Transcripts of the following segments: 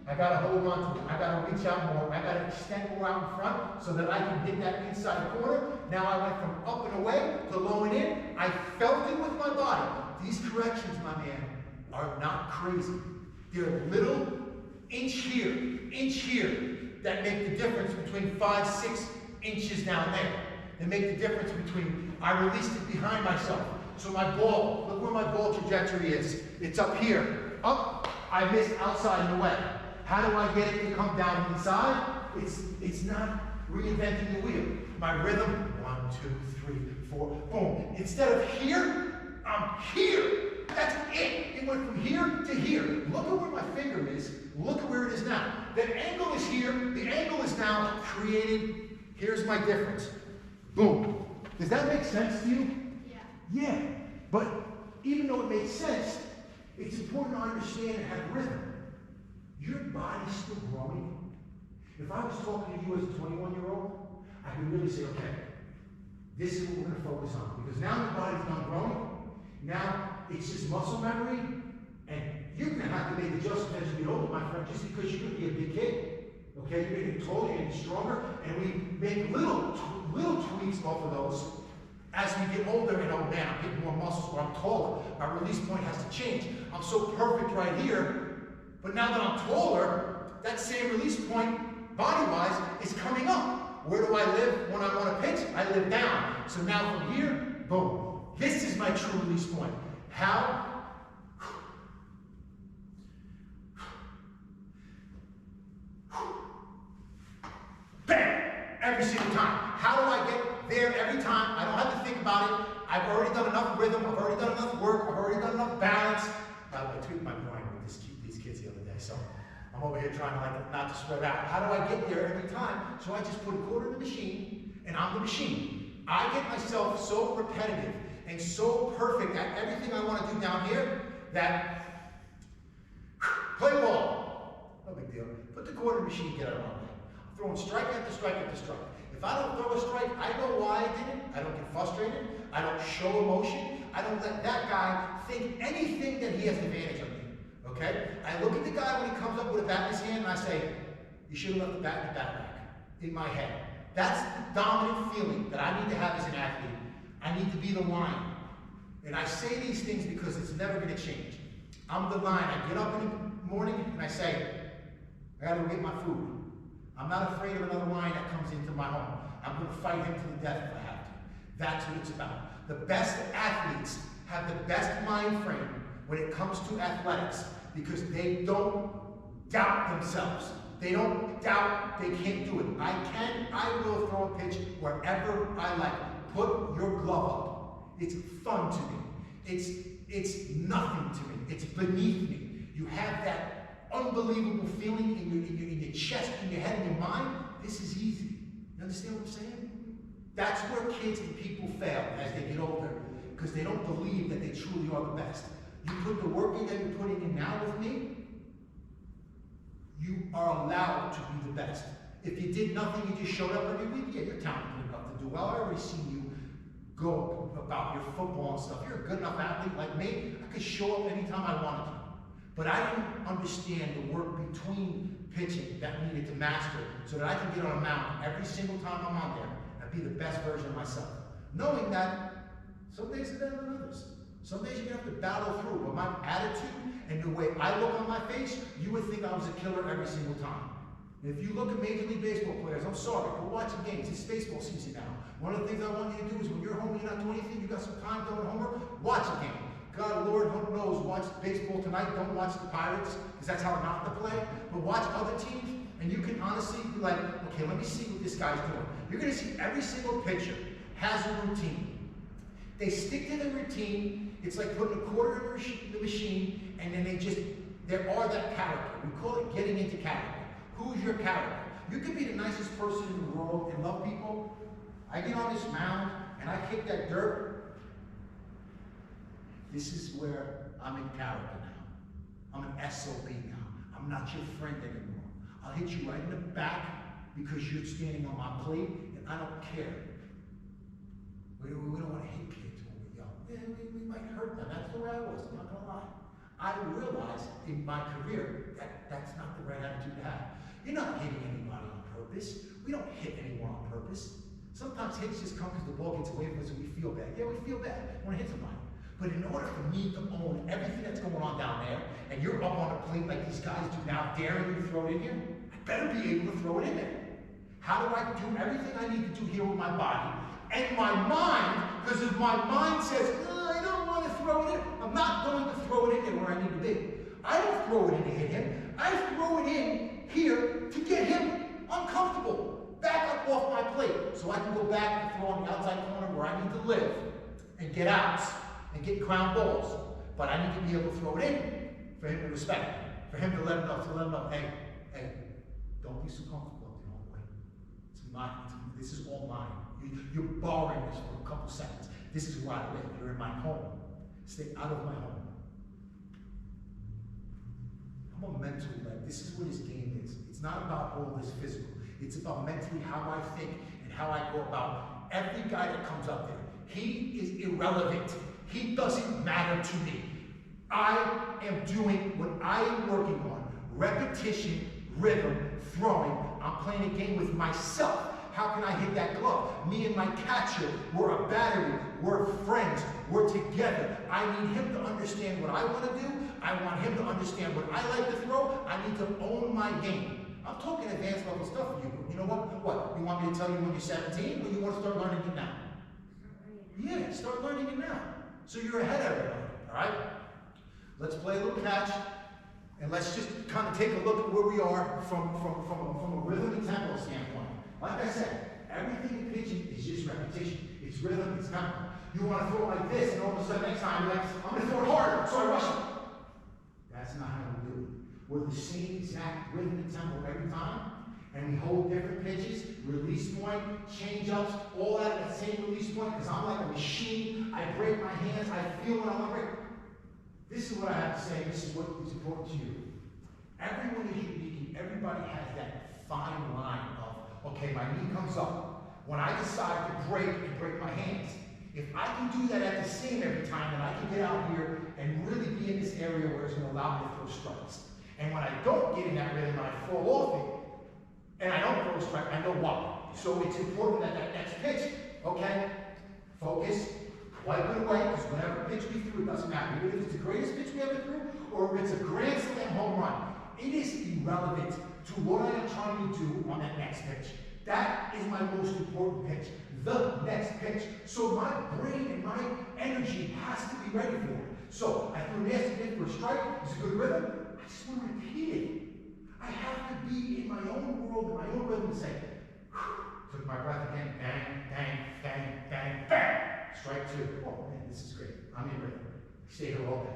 I gotta hold on to it. I gotta reach out more. I gotta extend more out in front so that I can hit that inside corner. Now I went from up and away to low and in. I felt it with my body. These corrections, my man, are not crazy. They're little inch here, that make the difference between 5, 6 inches down there. They make the difference between, I released it behind myself. So my ball, look where my ball trajectory is. It's up here. Up, I missed outside and away. How do I get it to come down inside? It's not reinventing the wheel. My rhythm, 1, 2, 3, 4, boom. Instead of here, I'm here. That's it. It went from here to here. Look at where my finger is. Look at where it is now. The angle is here. The angle is now created. Here's my difference. Boom. Does that make sense to you? Yeah. Yeah. But even though it makes sense, it's important to understand and have rhythm. Your body's still growing. If I was talking to you as a 21-year-old, I could really say, okay, this is what we're going to focus on. Because now your body's done growing. Now it's just muscle memory. And you're going to have to make adjustments as you get older, my friend, just because you're going to be a big kid. Okay, you're getting taller, you're getting stronger, and we make little tweaks off of those as we get older. And oh man, I'm getting more muscles, or I'm taller. My release point has to change. I'm so perfect right here, but now that I'm taller, that same release point, body-wise, is coming up. Where do I live when I want to pitch? I live down. So now from here, boom. This is my true release point. How? Bam! Every single time. How do I get there every time? I don't have to think about it. I've already done enough rhythm. I've already done enough work. I've already done enough balance. I tweaked my groin with these kids the other day, so I'm over here trying to not to spread out. How do I get there every time? So I just put a quarter in the machine, and I'm the machine. I get myself so repetitive and so perfect at everything I want to do down here that play ball. No big deal. Put the quarter machine, get out of my way. I'm throwing strike after strike after strike. If I don't throw a strike, I know why I did it. I don't get frustrated. I don't show emotion. I don't let that guy think anything that he has advantage of me. Okay? I look at the guy when he comes up with a bat in his hand and I say, you should have left the bat in the bat rack. In my head. That's the dominant feeling that I need to have as an athlete. I need to be the line. And I say these things because it's never going to change. I'm the line. I get up in the morning and I say, I got to go get my food. I'm not afraid of another lion that comes into my home. I'm going to fight him to the death if I have to. That's what it's about. The best athletes have the best mind frame when it comes to athletics because they don't doubt themselves. They don't doubt they can't do it. I will throw a pitch wherever I like. Put your glove up. It's fun to me. It's nothing to me. It's beneath me. You have that unbelievable feeling in your chest, in your head, in your mind. This is easy. You understand what I'm saying? That's where kids and people fail as they get older because they don't believe that they truly are the best. You put the work in that you're putting in now with me, you are allowed to be the best. If you did nothing, you just showed up every week, yeah, you're talented enough to do well. I already seen you go about your football and stuff. You're a good enough athlete like me. I could show up anytime I wanted to. But I didn't understand the work between pitching that needed to master so that I can get on a mound every single time I'm on there and be the best version of myself. Knowing that some days are better than others. Some days you're going to have to battle through. But my attitude and the way I look on my face, you would think I was a killer every single time. And if you look at Major League Baseball players, I'm sorry, go watching games. It's baseball season now. One of the things I want you to do is when you're home and you're not doing anything, you got some time doing homework, watch a game. God, Lord, who knows, watch baseball tonight. Don't watch the Pirates, because that's how not to play. But watch other teams, and you can honestly be like, okay, let me see what this guy's doing. You're going to see every single pitcher has a routine. They stick to the routine. It's like putting a quarter in the machine, and then there are that character. We call it getting into character. Who's your character? You could be the nicest person in the world and love people. I get on this mound, and I kick that dirt. This is where I'm in character now. I'm an SOB now. I'm not your friend anymore. I'll hit you right in the back because you're standing on my plate, and I don't care. We don't want to hit kids when we're young. Yeah, we might hurt them. That's the way I was. I'm not going to lie. I realized in my career that that's not the right attitude to have. You're not hitting anybody on purpose. We don't hit anyone on purpose. Sometimes hits just come because the ball gets away from us and we feel bad. Yeah, we feel bad. We want to hit somebody. But in order for me to own everything that's going on down there, and you're up on a plate like these guys do now, daring you to throw it in here, I better be able to throw it in there. How do I do everything I need to do here with my body and my mind? Because if my mind says, oh, I don't want to throw it in, I'm not going to throw it in there where I need to be. I don't throw it in to hit him. I throw it in here to get him uncomfortable, back up off my plate, so I can go back and throw on the outside corner where I need to live and get outs and get ground balls. But I need to be able to throw it in for him to respect me, for him to let him know, hey, don't be so comfortable up there, homeboy. It's mine. This is all mine. You're borrowing this for a couple seconds. This is where I live. You're in my home. Stay out of my home. I'm a mental, this is what his game is. It's not about all this physical. It's about mentally how I think and how I go about every guy that comes up there. He is irrelevant. He doesn't matter to me. I am doing what I am working on. Repetition, rhythm, throwing. I'm playing a game with myself. How can I hit that glove? Me and my catcher, we're a battery. We're friends. We're together. I need him to understand what I want to do. I want him to understand what I like to throw. I need to own my game. I'm talking advanced level stuff for you. You know what? What? You want me to tell you when you're 17, or you want to start learning it now? Yeah, start learning it now. So you're ahead of everybody, all right? Let's play a little catch, and let's just kind of take a look at where we are from a rhythm and tempo standpoint. Like I said, everything in pitching is just repetition. It's rhythm, it's tempo. You want to throw it like this, and all of a sudden next time you're like, I'm going to throw it harder, so I rush it. That's not how we do it. We're the same exact rhythm and tempo every time, and we hold different pitches, release point, change ups, all that at the same release point, because I'm like a machine. I break my hands, I feel when I'm break. This is what I have to say, this is what is important to you. Everyone is unique, and everybody has that fine line of, okay, my knee comes up. When I decide to break and break my hands, if I can do that at the same every time, then I can get out here and really be in this area where it's going to allow me to throw strikes. And when I don't get in that rhythm and I fall off it, and I don't throw a strike, I know why. So it's important that that next pitch, okay, focus, wipe it away, because whenever pitch we threw, it doesn't matter. Even if it's the greatest pitch we ever threw, or if it's a grand slam home run, it is irrelevant to what I am trying to do on that next pitch. That is my most important pitch, the next pitch. So my brain and my energy has to be ready for it. So I threw a nasty pitch for a strike, it's a good rhythm. I just want to repeat it. I have to be in my own world, in my own rhythm, and say, took my breath again, bang, bang, bang, bang, bang. Strike two. Oh man, this is great. I'm in rhythm. Stay here all day.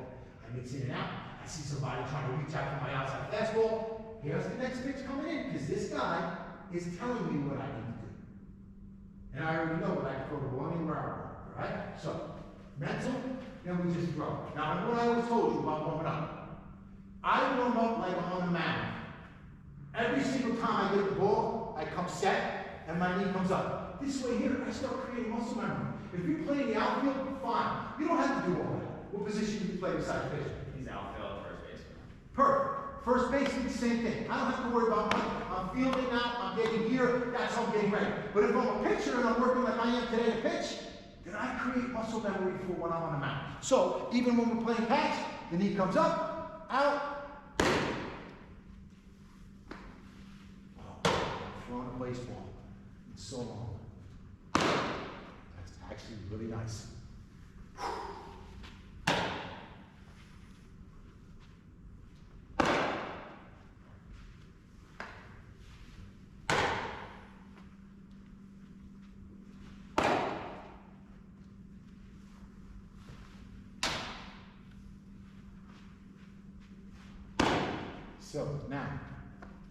I mix in and out. I see somebody trying to reach out for my outside fastball. Here's the next pitch coming in, because this guy is telling me what I need to do. And I already know that I can throw the ball anywhere I want. All right? So, mental, then we just throw. Now, remember what I always told you about warming up. I warm up like I'm on the mound. Every single time I get the ball, I come set, and my knee comes up. This way here, I start creating muscle memory. If you play in the outfield, fine. You don't have to do all that. What position do you play besides pitcher? He's outfield, first baseman. Perfect. First baseman, same thing. I don't have to worry about money. I'm fielding now, I'm getting here, that's how I'm getting ready. But if I'm a pitcher and I'm working like I am today to pitch, then I create muscle memory for when I'm on the mound. So even when we're playing catch, the knee comes up, out. Oh, I'm throwing a baseball. It's so long. That's actually really nice. So now,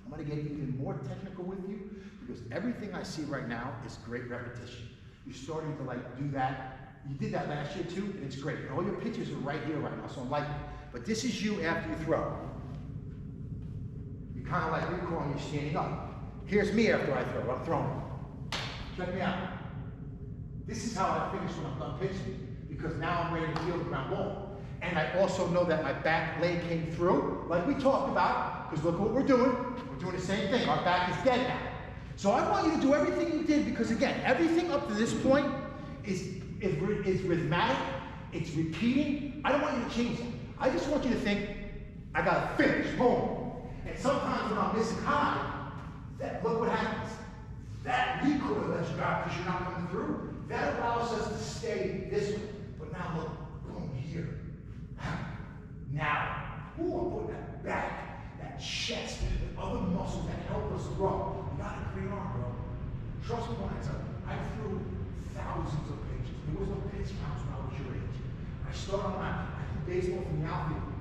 I'm going to get even more technical with you, because everything I see right now is great repetition. You're starting to do that. You did that last year too, and it's great. And all your pitches are right here right now, so I'm liking it. But this is you after you throw. You kind of like recoil and you're standing up. Here's me after I throw. I'm throwing. Check me out. This is how I finish when I'm done pitching, because now I'm ready to field the ground ball. And I also know that my back leg came through, like we talked about, because look what we're doing. We're doing the same thing. Our back is dead now. So I want you to do everything you did, because again, everything up to this point is rhythmic, it's repeating. I don't want you to change it. I just want you to think, I gotta finish, boom. And sometimes when I'm missing high, look what happens. That recoil that you got because you're not coming through, that allows us to stay this way. But now look, boom, here. Now, ooh, I'm putting that back, that chest, and other muscles that help us grow. You got a great arm, bro. Trust me when I tell you, I threw thousands of pitches. There was no pitch counts when I was your age. I started on that. I threw baseball from the outfield.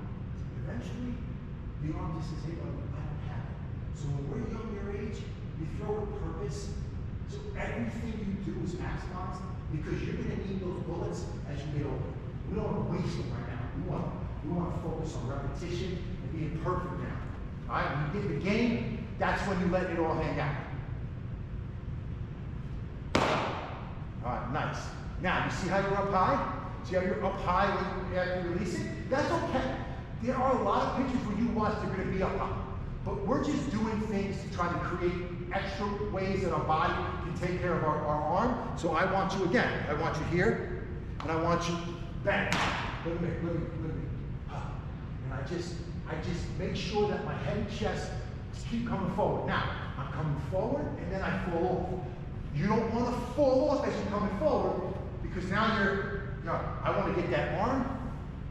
Eventually, the arm just says, hey, brother, I don't have it. So when we're young your age, you throw with purpose. So everything you do is maximized because you're going to need those bullets as you get older. We don't want to waste them right now. We want to focus on repetition and being perfect now. All right, when you get the game, that's when you let it all hang out. All right, nice. Now, you see how you're up high? See how you're up high when after you release it? That's okay. There are a lot of pitches where you watch they're going to be up high. But we're just doing things to try to create extra ways that our body can take care of our arm. So I want you again. I want you here, and I want you bang. Look at me. And I just make sure that my head and chest just keep coming forward. Now, I'm coming forward, and then I fall off. You don't want to fall off as you're coming forward, because now I want to get that arm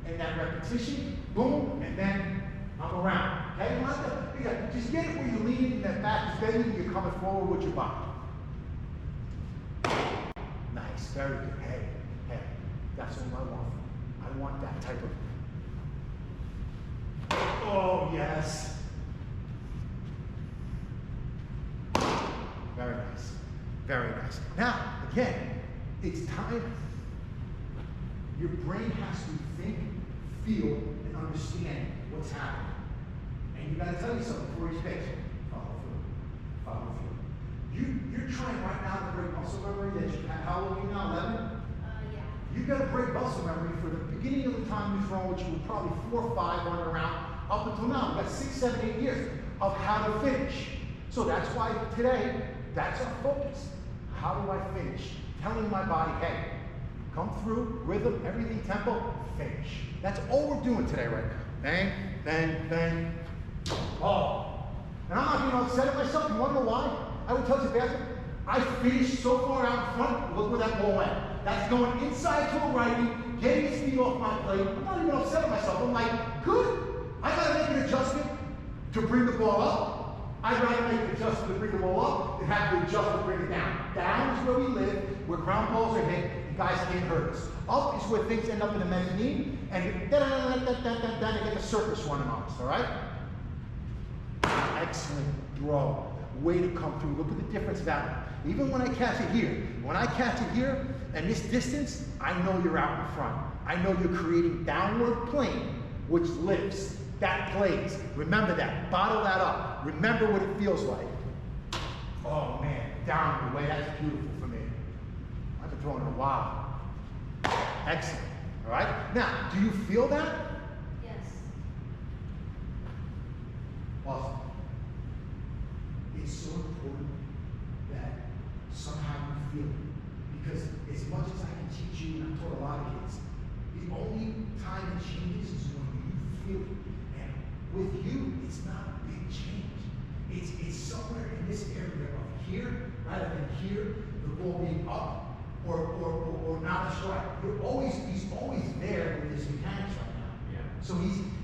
and that repetition, boom, and then I'm around. Okay? Just get it where you're leaning and that back is bending and you're coming forward with your body. Nice, very good. Hey, that's all I want. I want that type of. Oh, yes. Very nice. Very nice. Now, again, it's time. Your brain has to think, feel, and understand what's happening. And you got to tell yourself before you speak, follow through. You're trying right now to break muscle memory that you have. How old are you now, 11? Yeah. You've got to break muscle memory for the beginning of the time you've thrown, which was probably 4 or 5 running around, up until now. We've got 6, 7, 8 years of how to finish. So that's why today, that's our focus. How do I finish? Telling my body, hey, come through, rhythm, everything, tempo, finish. That's all we're doing today right now. Bang, bang, bang. Oh. And I'm not being upset at myself. You want to know why? I would tell you, Pastor, I finished so far out in front, look where that ball went. That's going inside to a righty, getting his feet off my plate. I'm not even upset at myself. I'm like, good. I got to make an adjustment to bring the ball up. I'd rather make an adjustment to bring the ball up than have to adjust to bring it down. Down is where we live, where ground balls are hit, and guys can't hurt us. Up is where things end up in the mezzanine, and then they get the circus running on us, all right? Excellent throw. Way to come through. Look at the difference of that one. Even when I catch it here, and this distance, I know you're out in front. I know you're creating downward plane, which lifts. That plays. Remember that. Bottle that up. Remember what it feels like. Oh man, downward way. That's beautiful for me. I've been throwing it a while. Excellent. All right. Now, do you feel that? Yes. Awesome. It's so important that somehow you feel it. Because as much as I can teach you, and I've taught a lot of kids, the only time it changes is when you feel it. And with you, it's not a big change. It's somewhere in this area of here, rather than here, the ball being up or not a strike. He's always there with his mechanics right now. Yeah. So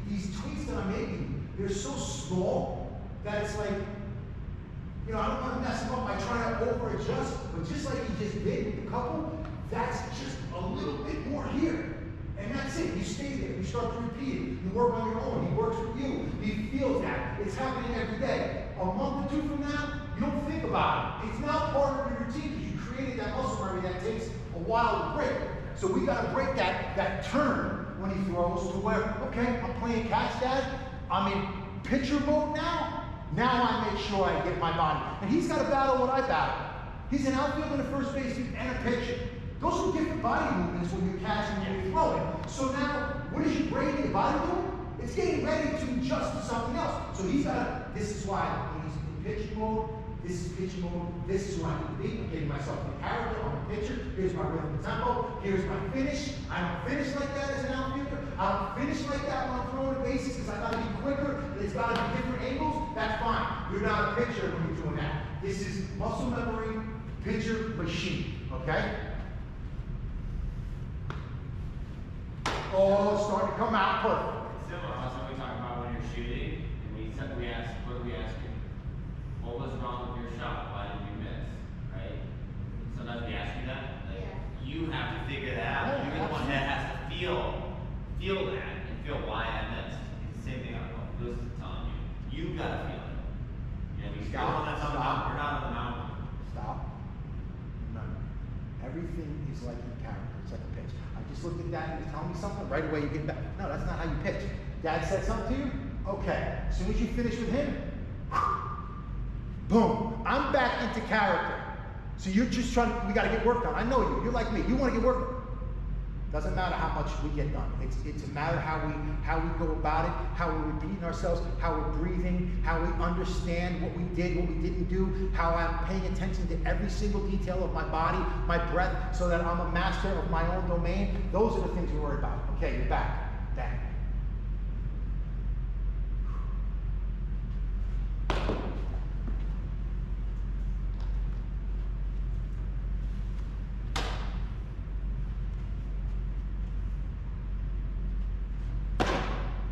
these tweaks that I'm making, they're so small that it's like, I don't want to mess him up by trying to over-adjust, but just like he just did with the couple, that's just a little bit more here. And that's it. You stay there. You start to repeat it. You work on your own. He works with you. He feels that. It's happening every day. A month or 2 from now, you don't think about it. It's now part of your routine because you created that muscle memory that takes a while to break. So we got to break that turn when he throws to where, okay, I'm playing catch, Dad. I'm in pitcher mode now. Now I make sure I get my body. And he's got to battle what I battle. He's an outfielder and a first baseman and a pitcher. Those are different body movements when you're catching and you're throwing. So now, what is your brain and your body doing? It's getting ready to adjust to something else. So he's got to, this is why when he's in pitching mode, this is pitching mode, this is who I need to be. I'm getting myself in character, I'm a pitcher, here's my rhythm and tempo, here's my finish. I don't finish like that as an outfielder. I don't finish like that when I'm throwing the bases because I gotta be quicker and it's gotta be different angles. That's fine. You're not a pitcher when you're doing that. This is muscle memory, pitcher machine, okay? Oh, it's starting to come out perfect. Similar. That's what we talk about when you're shooting, and we ask, what do we ask you? What was wrong with your shot? Why did you miss? Right? Sometimes we ask you that. Like, you have to figure that out. Yeah, You're the one that has to feel that and feel why I missed. It's the same thing I'm telling you. You gotta feel it. You know, you're not on the mountain. Stop. Remember, everything is like in character. It's like a pitch. I just looked at that and he's telling me something. Right away you get back. No, that's not how you pitch. Dad said something to you? Okay. As soon as you finish with him, boom. I'm back into character. So you're just trying to, we got to get work done. I know you. You're like me. You want to get work done. Doesn't matter how much we get done. It's a matter how we go about it, how we're repeating ourselves, how we're breathing, how we understand what we did, what we didn't do, how I'm paying attention to every single detail of my body, my breath, so that I'm a master of my own domain. Those are the things we worry about. Okay, you're back. Back.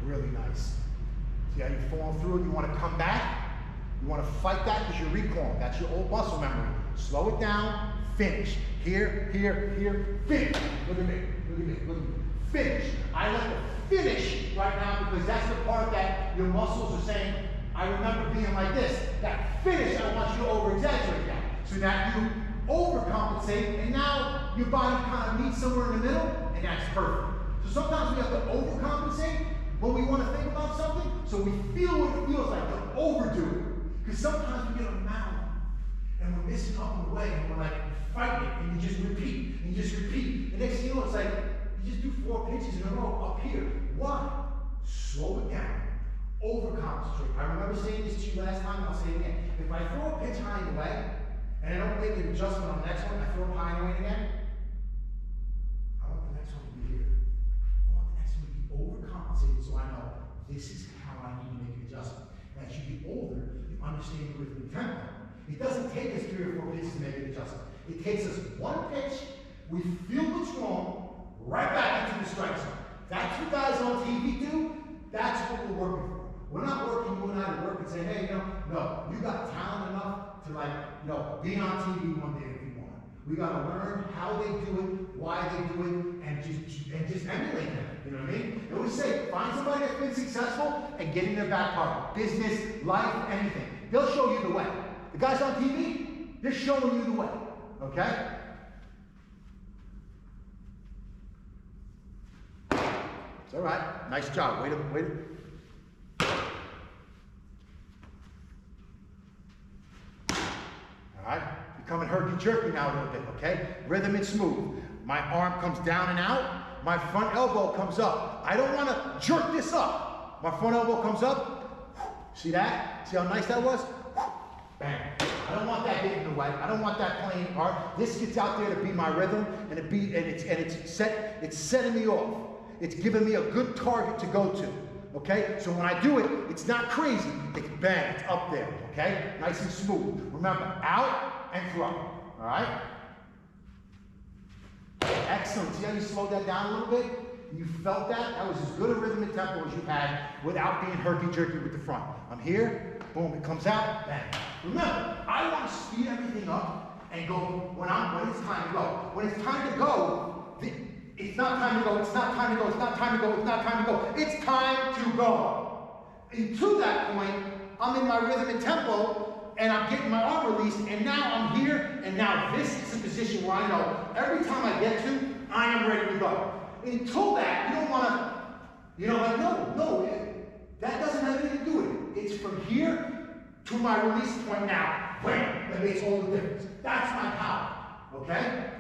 Really nice. See how you fall through and you want to come back? You want to fight that because you're recalling. That's your old muscle memory. Slow it down, finish. Here, finish. Look at me, look at me, look at me. Finish. I like to finish right now because that's the part that your muscles are saying, I remember being like this. That finish, I want you to over-exaggerate that. So now you overcompensate and now your body kind of meets somewhere in the middle and that's perfect. So sometimes we have to overcompensate when we want to think about something, so we feel what it feels like to overdo it. Because sometimes we get a mountain, and we're missing up on the way, and we're like fighting it, and you just repeat, and you just repeat. The next thing you know, it's like, you just do 4 pitches in a row up here. Why? Slow it down. Overconcentrate. I remember saying this to you last time, and I'll say it again. If I throw a pitch high and away, and I don't make an adjustment on the next one, I throw it high and away again, I want the next one to be here. Overcompensated so I know this is how I need to make an adjustment. And as you get older, you understand the rhythm and tempo. It doesn't take us 3 or 4 pitches to make an adjustment. It takes us 1 pitch, we feel what's wrong, right back into the strike zone. That's what guys on TV do. That's what we're working for. We're not working you and I to work and say, hey, no, you got talent enough to be on TV one day if you want. We gotta learn how they do it, why they do it, and just emulate them. You know what I mean? They always say, find somebody that's been successful and get in their back pocket. Business, life, anything. They'll show you the way. The guys on TV, they're showing you the way. Okay? It's all right. Nice job. Wait a All right? Becoming herky-jerky now a little bit, okay? Rhythm and smooth. My arm comes down and out. My front elbow comes up. I don't want to jerk this up. My front elbow comes up. See that? See how nice that was? Bang. I don't want that getting in the way. I don't want that playing hard. This gets out there to be my rhythm, and it's setting me off. It's giving me a good target to go to. Okay? So when I do it, it's not crazy. It's bang. It's up there. Okay? Nice and smooth. Remember, out and throw. All right? Excellent. See how you slowed that down a little bit? You felt that? That was as good a rhythm and tempo as you had without being herky-jerky with the front. I'm here, boom, it comes out, bang. Remember, I want to speed everything up and go when it's time to go. When it's time to go, it's not time to go, it's not time to go, it's not time to go, it's not time to go. It's time to go. And to that point, I'm in my rhythm and tempo, and I'm getting my arm released, and now I'm here, and now this is a position where I know every time I get to, I am ready to go. Until that, you don't want to, no, that doesn't have anything to do with it. It's from here to my release point now. Wham! That makes all the difference. That's my power, okay?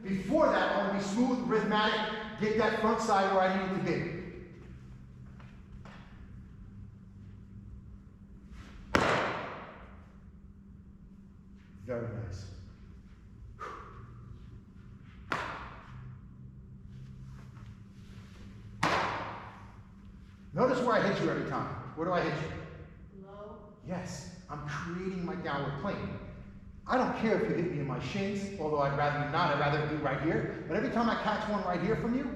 Before that, I want to be smooth, rhythmatic, get that front side where I need it to be. Very nice. Notice where I hit you every time. Where do I hit you? Low. Yes, I'm creating my downward plane. I don't care if you hit me in my shins, although I'd rather you not, I'd rather it be right here. But every time I catch one right here from you,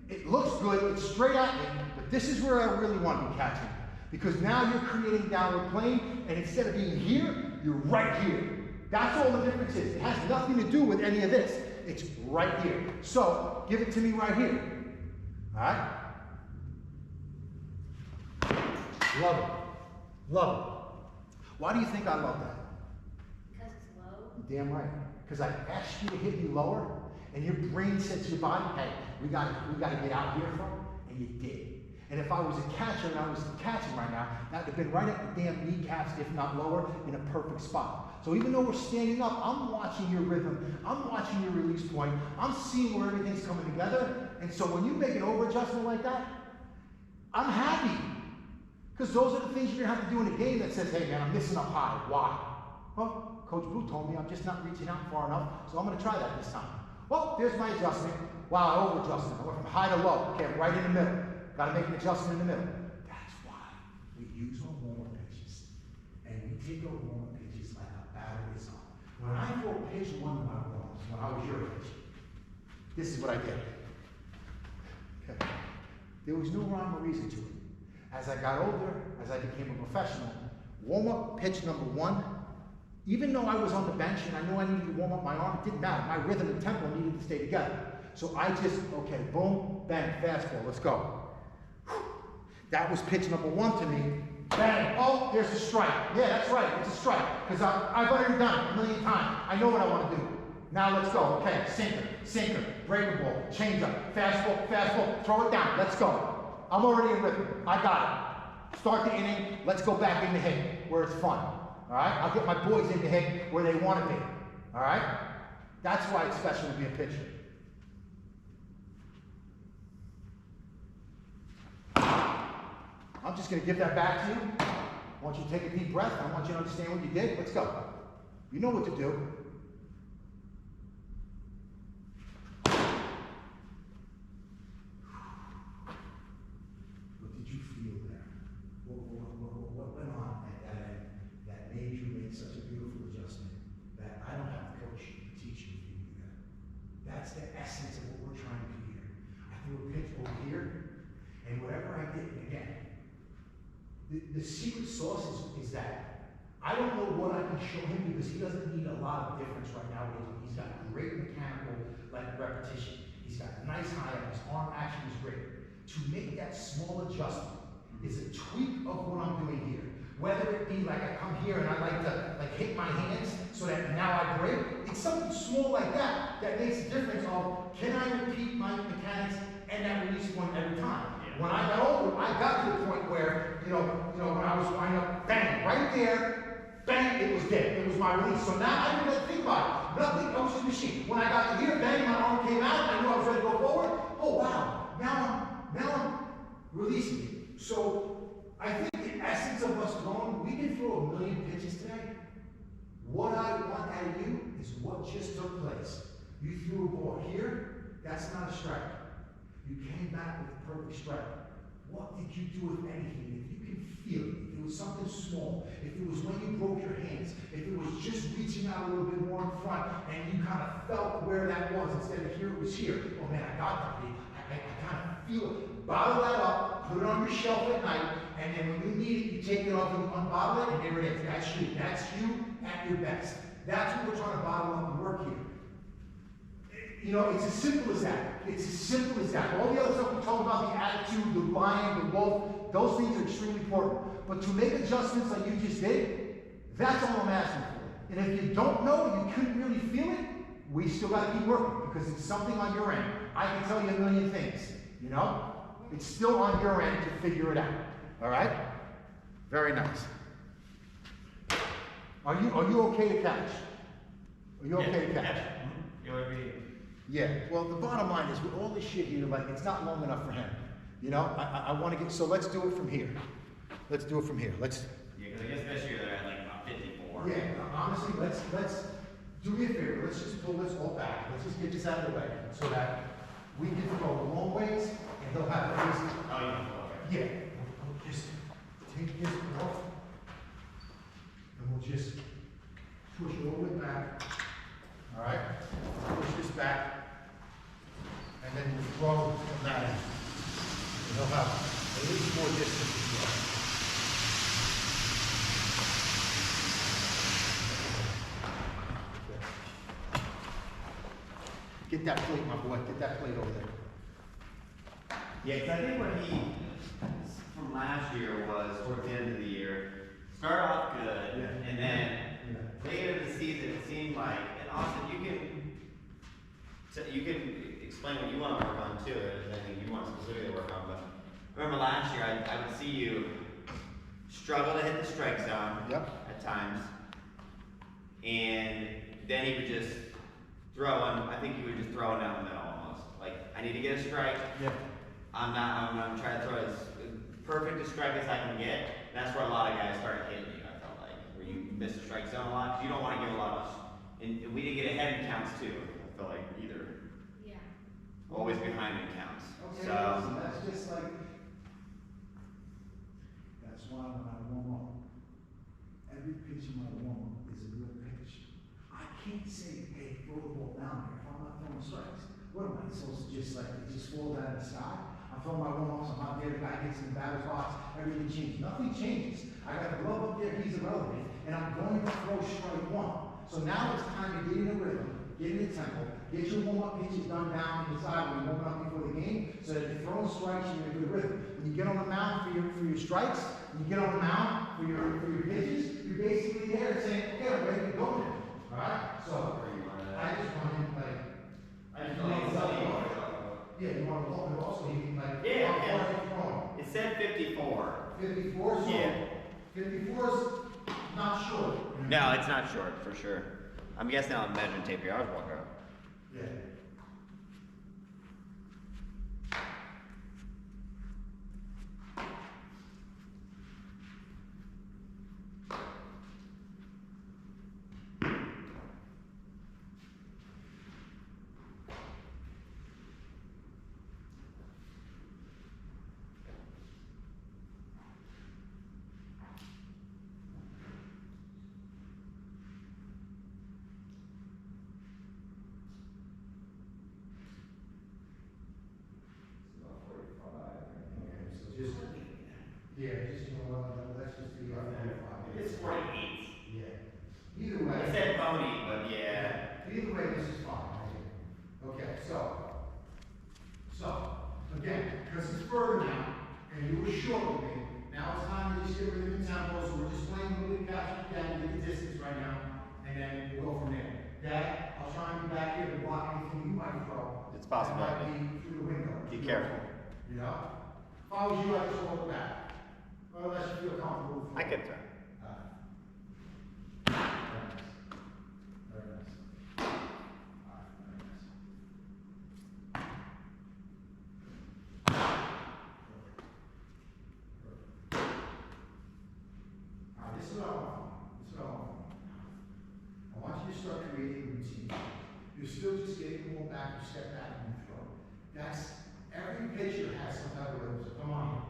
it looks good, it's straight at me, but this is where I really want to be catching. Because now you're creating downward plane, and instead of being here, you're right here. That's all the difference is. It has nothing to do with any of this. It's right here. So, give it to me right here. All right? Love it. Love it. Why do you think I love that? Because it's low. You're damn right. Because I asked you to hit me lower, and your brain said to your body, hey, we got to get out here from, and you did. And if I was a catcher and I was catching right now, that would have been right at the damn kneecaps, if not lower, in a perfect spot. So even though we're standing up, I'm watching your rhythm, I'm watching your release point, I'm seeing where everything's coming together. And so when you make an over adjustment like that, I'm happy. Because those are the things you're going to have to do in a game that says, hey man, I'm missing up high. Why? Well, Coach Blue told me I'm just not reaching out far enough, so I'm going to try that this time. Well, there's my adjustment. Wow, I over adjusted. I went from high to low. Okay, I'm right in the middle. Got to make an adjustment in the middle. That's why we use our warm-up pitches. And we take our warm-up pitches like a batter is on. When I throw pitch one of my warm-ups, when I was your age, this is what I did. Okay. There was no rhyme or reason to it. As I got older, as I became a professional, warm-up pitch number one, even though I was on the bench and I knew I needed to warm up my arm, it didn't matter. My rhythm and tempo needed to stay together. So I just, okay, boom, bang, fastball, let's go. That was pitch number one to me. Bang, oh, there's a strike. Yeah, that's right, it's a strike. Because I've already done it a million times. I know what I want to do. Now let's go. Okay, sinker, breaking ball, change up, fastball, throw it down, let's go. I'm already in rhythm. I got it. Start the inning, let's go back in the hit where it's fun. All right? I'll get my boys in the hit where they want to be. All right? That's why it's special to be a pitcher. I'm just going to give that back to you. I want you to take a deep breath. I want you to understand what you did. Let's go. You know what to do. What did you feel there? What went on at that end that made you make such a beautiful adjustment that I don't have to coach you, teach you if you do that? That's the essence of what we're trying to do here. I threw a pitch over here, and whatever I did, and again, the secret sauce is that I don't know what I can show him because he doesn't need a lot of difference right now. He's got great mechanical repetition. He's got nice high up. His arm action is great. To make that small adjustment is a tweak of what I'm doing here. Whether it be like I come here and I like to hit my hands so that now I break. It's something small like that that makes a difference of can I repeat my mechanics and that release point every time. When I got older, I got to the point where, when I was winding up, bang, right there, bang, it was dead. It was my release. So now I didn't have to think about it. Nothing, I was just a machine. When I got to here, bang, my arm came out, I knew I was ready to go forward. Oh wow, now I'm releasing it. So I think the essence of us going, we can throw a million pitches today. What I want out of you is what just took place. You threw a ball here, that's not a strike. You came back with a perfect strike. What did you do, if anything? If you can feel it, if it was something small, if it was when you broke your hands, if it was just reaching out a little bit more in front and you kind of felt where that was instead of here it was here. Oh man, I got that. I kind of feel it. Bottle that up, put it on your shelf at night, and then when you need it, you take it off and unbottle it, and there it is. That's you. That's you at your best. That's what we're trying to bottle up and work here. It's as simple as that. It's as simple as that. All the other stuff we talk about, the attitude, the lying, the wolf, those things are extremely important. But to make adjustments like you just did, that's all I'm asking for. And if you don't know, you couldn't really feel it, we still got to keep working because it's something on your end. I can tell you a million things, It's still on your end to figure it out. All right? Very nice. Are you okay to catch? Are you okay to catch? Yeah. Yeah, well, the bottom line is with all this shit here, like, it's not long enough for him. You know, I want to get, so let's do it from here. Let's do it from here. Let's. Yeah, because I guess this year they're at like about 54. Yeah, honestly, let's do me a favor. Let's just pull this all back. Let's just get this out of the way so that we can throw the long ways and they'll have a easy. Oh, yeah. Okay. Yeah, we'll just take this off and we'll just push it all the way back. All right, push this back and then we'll throw from that end. And they'll have at least more distance as well. Get that plate, my boy. Get that plate over there. Yeah, because I think what he, from last year was towards the end of the year, start off good, Yeah. and then Yeah. later in the season, it seemed like, and Austin, you can explain what you want to work on too, if anything you want specifically to work on, but I remember last year, I would see you struggle to hit the strike zone Yep. at times, and then he would just I think you would just throw it down the middle almost. Like, I need to get a strike. Yeah. I'm trying to throw as perfect a strike as I can get. And that's where a lot of guys started hitting you, I felt like. Where you miss the strike zone a lot, because you don't want to give a lot of, and we didn't get ahead in counts too, I feel like, either. Yeah. Always behind in counts. Okay, So, listen, that's just like, that's why when I warm up, every pitch in my warm up is a real pitch. I can't say, hey, throw the ball down there if I'm not throwing strikes. What am I supposed to just like, it just falls out of the sky? I'm throwing my warm ups, I'm out there, the guy gets in the batter's box, everything changes. Nothing changes. I got the glove up there, he's irrelevant, and I'm going to throw strike one. So now it's time to get in the rhythm, get in the tempo, get your warm-up pitches done down inside when you're warming up before the game, so that if you're throwing strikes, you're in a good rhythm. When you get on the mound for your strikes, when you get on the mound for your pitches, you're basically there saying, okay, I'm ready to go now. All right? So I just want him like, yeah, you want to look, but also you can like, Yeah, how far yeah. is he throwing? it said 54. 54, so Yeah. 54 is not short. you know? No, it's not short, for sure. I'm guessing I'm measuring tape here. I was walking up. Yeah. Just, yeah, just, you know, let's just be on that. It's 48. Yeah. Either way. It said phony, but yeah. Either way, this is fine, right here. Okay, so, again, because it's further now, and you were short with me, now it's time to just get rid of the tempo, so we're just playing a little catch you can, get the distance right now, and then we'll go from there. Dad, I'll try and be back here to block anything you might throw. It's possible. That might be through the window. Be careful. You know? If I was you, I'd just walk back. Well, unless you feel comfortable. I could throw. Very nice. Very nice. All right, very nice. All right, this is what I want. This is what I want. I want you to start creating a routine. You're still just getting the ball back, you step back and you throw. That's, every pitcher has some type of rhythm, so come on here.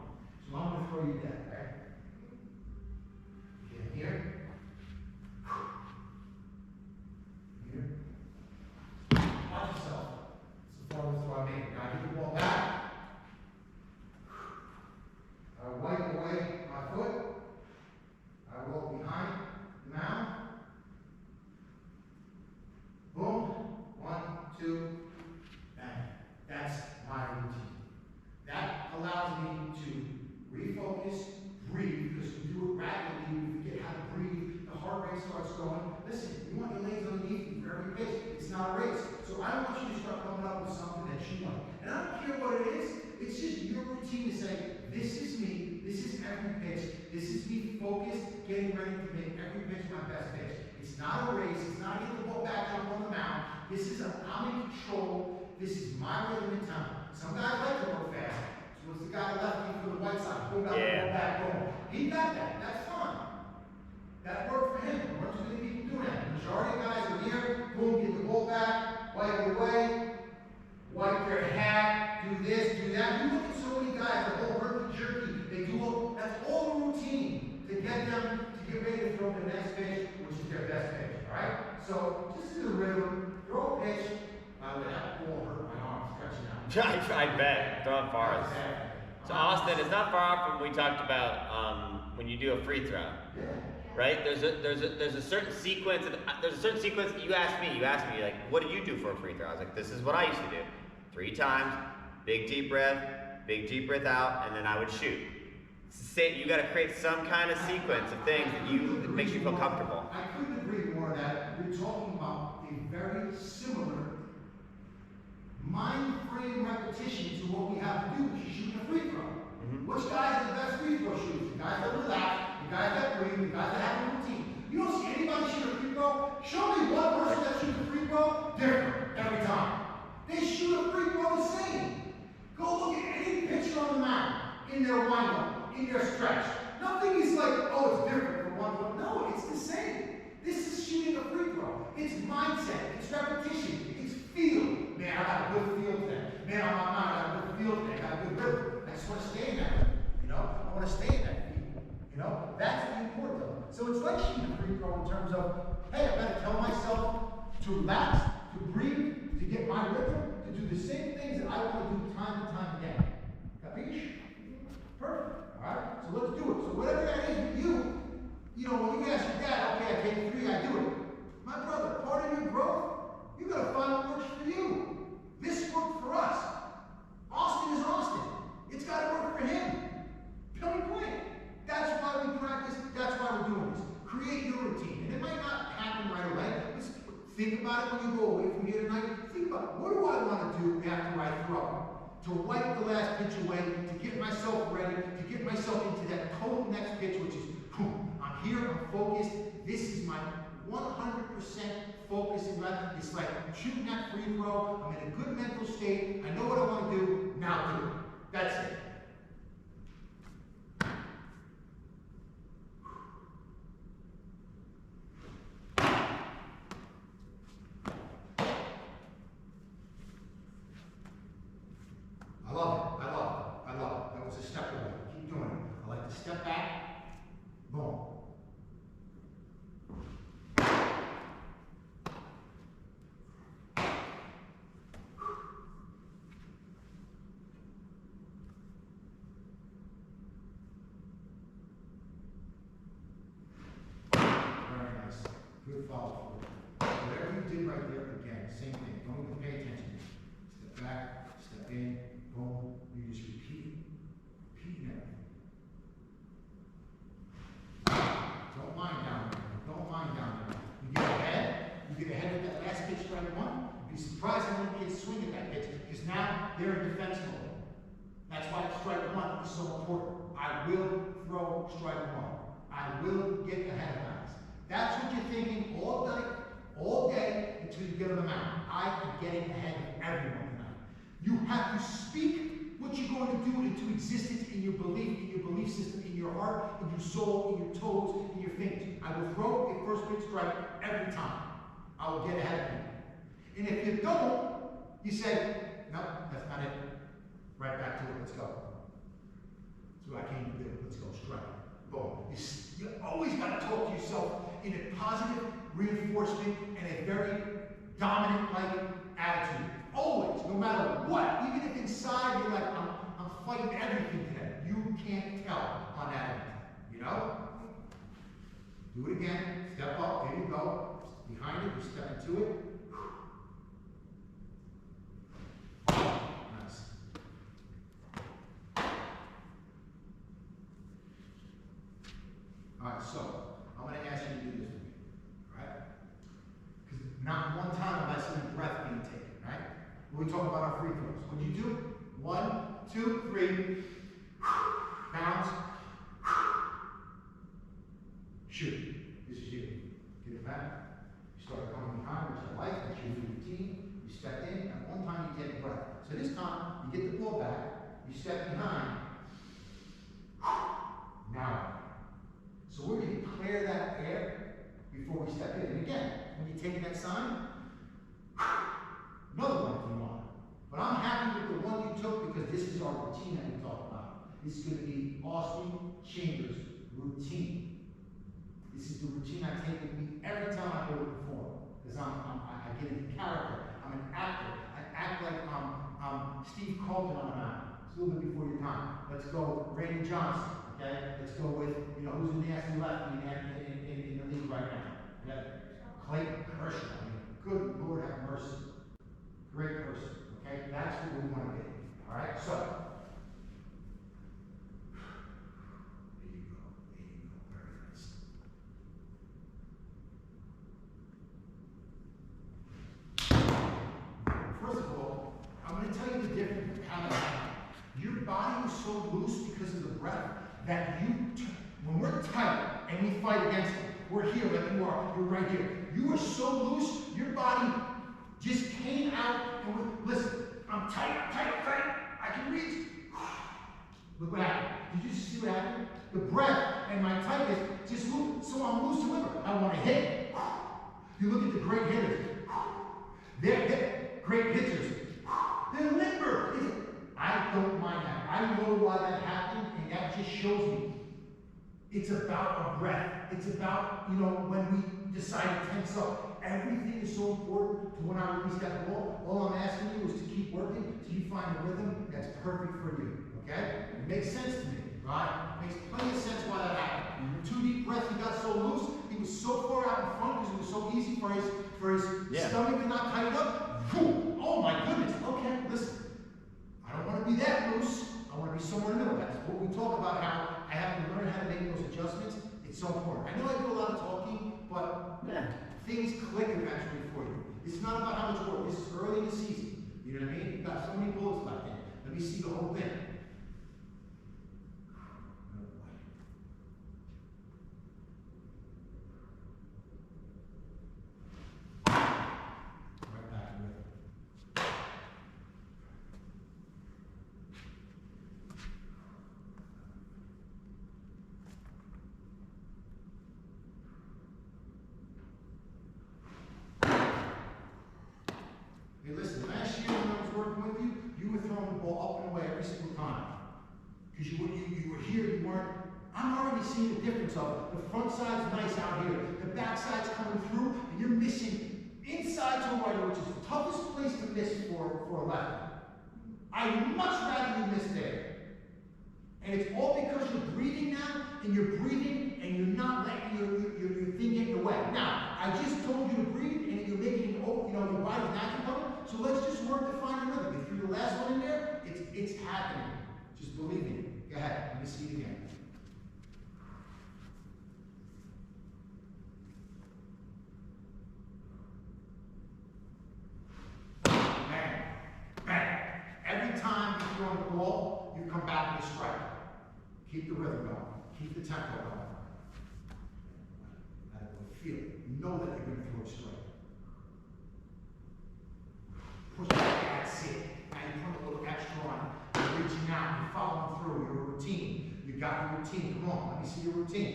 So I'm gonna throw you down, right? Get here. Here. Watch yourself. It's the farthest throw I made. Now get the ball back. I wipe away my foot. I roll behind the mound. Boom. 1, 2, bang. That's my routine. That allows me to refocus, breathe, because we do it rapidly, we forget how to breathe, the heart rate starts going. Listen, you want your legs underneath you for every pitch. It's not a race. So I want you to start coming up with something that you like. And I don't care what it is, it's just your routine to say, this is me, this is every pitch, this is me focused, getting ready to make every pitch my best pitch. It's not a race, it's not getting the ball back, jump on the mound. This is I'm in control, This is my rhythm in town. Some guys like to work fast. So it's the guy lefty for the White Sox. Go back, Yeah. go back, boom. He got that. That's fun. That worked for him. There weren't too many people doing that. The majority of guys are here, boom, get the ball back, wipe it away, wipe their hat, do this, do that. You look at so many guys, the whole herky jerky, they do all, that's all routine to get them to get ready to throw the next pitch, which is their best pitch, alright? So, just in the rhythm, throw a pitch, that ball hurt my arm, stretching out. I bet. Throwing far. So Austin, it's not far off from we talked about when you do a free throw. Yeah. Right? There's a certain sequence. There's a certain sequence. You asked me like, what do you do for a free throw? I was like, this is what I used to do. 3 times, big deep breath out, and then I would shoot. You got to create some kind of sequence of things that makes you feel comfortable. I couldn't agree more that we're talking about a very similar mind frame repetition to what we have to do when you're shooting a free throw. Which guys are the best free throw shooters? The guys that relax, the guys that breathe, the guys that have a routine. You don't see anybody shoot a free throw. Show me one person that shoots a free throw different every time. They shoot a free throw the same. Go look at any pitcher on the mound in their windup, in their stretch. Nothing is like, oh, it's different from one throw. No, it's the same. This is shooting a free throw. It's mindset. It's repetition. It's feel. Man, I got a good feel today. Man, I got a good feel today. I got a good rhythm. I just want to stay in that rhythm. You know, I want to stay in that feel. You know, that's the important though. So it's like shooting a free throw in terms of, hey, I got to tell myself to relax, to breathe, to get my rhythm, to do the same things that I want to do time and time again. Capiche? Perfect. All right. So let's do it. So whatever that is with you, you know, when you ask your dad, okay, I take 3, I do it. My brother, part of your growth, you got to find what works for you. This worked for us. Austin is Austin. It's got to work for him. Point blank. That's why we practice. That's why we're doing this. Create your routine. And it might not happen right away. Just think about it when you go away from here tonight. Think about it. What do I want to do after I throw? To wipe the last pitch away, to get myself ready, to get myself into that total next pitch, which is, I'm here, I'm focused. This is my 100% focus and rather it's like I'm shooting that free throw, I'm in a good mental state, I know what I want to do, now do it. That's it. I love it. That was a step away. Keep doing it. I like to step back, boom. Very nice. Good follow through. Whatever you did right there, again, same thing. Don't even pay attention. Step back, step in, boom. You just repeat everything. Don't mind down there. Don't mind down there. You get ahead of that last pitch, strike 1. You'd be surprised how many kids swing at that pitch, because now they're in defense mode. That's why strike 1 is so important. I will throw strike 1. I will get ahead of guys. That's what you're thinking all day until you get on the mound. I am getting ahead of everyone tonight. You have to speak what you're going to do into existence in your belief system, in your heart, in your soul, in your toes, in your fingers. I will throw a first pitch strike every time. I will get ahead of you. And if you don't, you say, no, that's not it. Right back to it, let's go. That's what I came to do. Let's go, strike. Boom. You always got to talk to yourself in a positive reinforcement and a very dominant-like attitude. Always, no matter what. Even if inside you're like, I'm fighting everything today. You can't tell on that end. You know? Do it again. Step up. There you go. Behind it, you step into it. Nice. Alright, so I'm going to ask you to do this with me. Alright? Because not one time have I seen a breath being taken, right? When we talk about our free throws. What do you do? 1, 2, 3. Bounce. Shoot. This is you. Get it back. You start coming behind, which I like. That's your new routine. You step in, and one time you take a breath. So this time, you get the ball back, you step behind. Now, so we're going to clear that air before we step in. And again, when you take that sign, another one if you want. But I'm happy with the one you took because this is our routine that we talk about. This is going to be Austin Chambers' routine. This is the routine I take with me every time I go to perform. Because I get into character. I'm an actor. I act like I'm Steve Colton on a mountain. It's a little bit before your time. Let's go Randy Johnson. Okay? Let's go with, who's in the nasty left in the league right now. Yeah? Clayton Kershaw. I mean, good Lord have mercy. Great person. Okay? That's what we want to be. All right? So, there you go. Very nice. First of all, I'm going to tell you the difference of how that happened. Your body was so loose because of the breath that when we're tight and we fight against it, we're here like you are, you're right here. You are so loose, your body just came out and listen, I'm tight, I can reach. Look what happened. Did you see what happened? The breath and my tightness just moved, so I'm loose to liver. I want to hit. You look at the great hitters. They're great pitchers. They're limber. I don't mind that. I know why that happened, and that just shows me it's about a breath. It's about, when we decide to tense up. Everything is so important to when I release that ball. All I'm asking you is to keep working till you find a rhythm that's perfect for you. Okay? It makes sense to me, right? It makes plenty of sense why that happened. 2 deep breaths, he got so loose, he was so far out in front because it was so easy for his stomach to not tighten up. Boom! Oh my goodness. Okay, listen. I don't want to be that loose. I want to be somewhere in the middle. That's what we talk about, how I have to learn how to make those adjustments. It's so important. I know I do a lot of talking, but things click eventually for you. It's not about how much work. This is early in the season. You know what I mean? You've got so many bullets left in. Let me see the whole thing. Right back in rhythm. Hey, listen, last year when I was working with you, you were throwing the ball up and away every single time. Because you were here, you weren't. I'm already seeing the difference of it. The front side's nice out here. The back side's coming through, and you're missing inside to a righty, which is the toughest place to miss for a lefty. I'd much rather you miss there. And it's all because you're breathing now, and you're breathing, and you're not letting your thing get in the way. Now, I just told you to breathe, and you're making it, your body's not coming. So let's just work to find a rhythm. If you're the last one in there, it's happening. Just believe me. Go ahead. Let me see it again. Bang. Bang. Every time you throw the ball, you come back with a strike. Keep the rhythm going. Keep the tempo going. I don't really feel it. You know that you're going to throw a strike. Push back, that's it. Now you put a little extra on. You're reaching out, you're following through your routine. You got your routine. Come on, let me see your routine.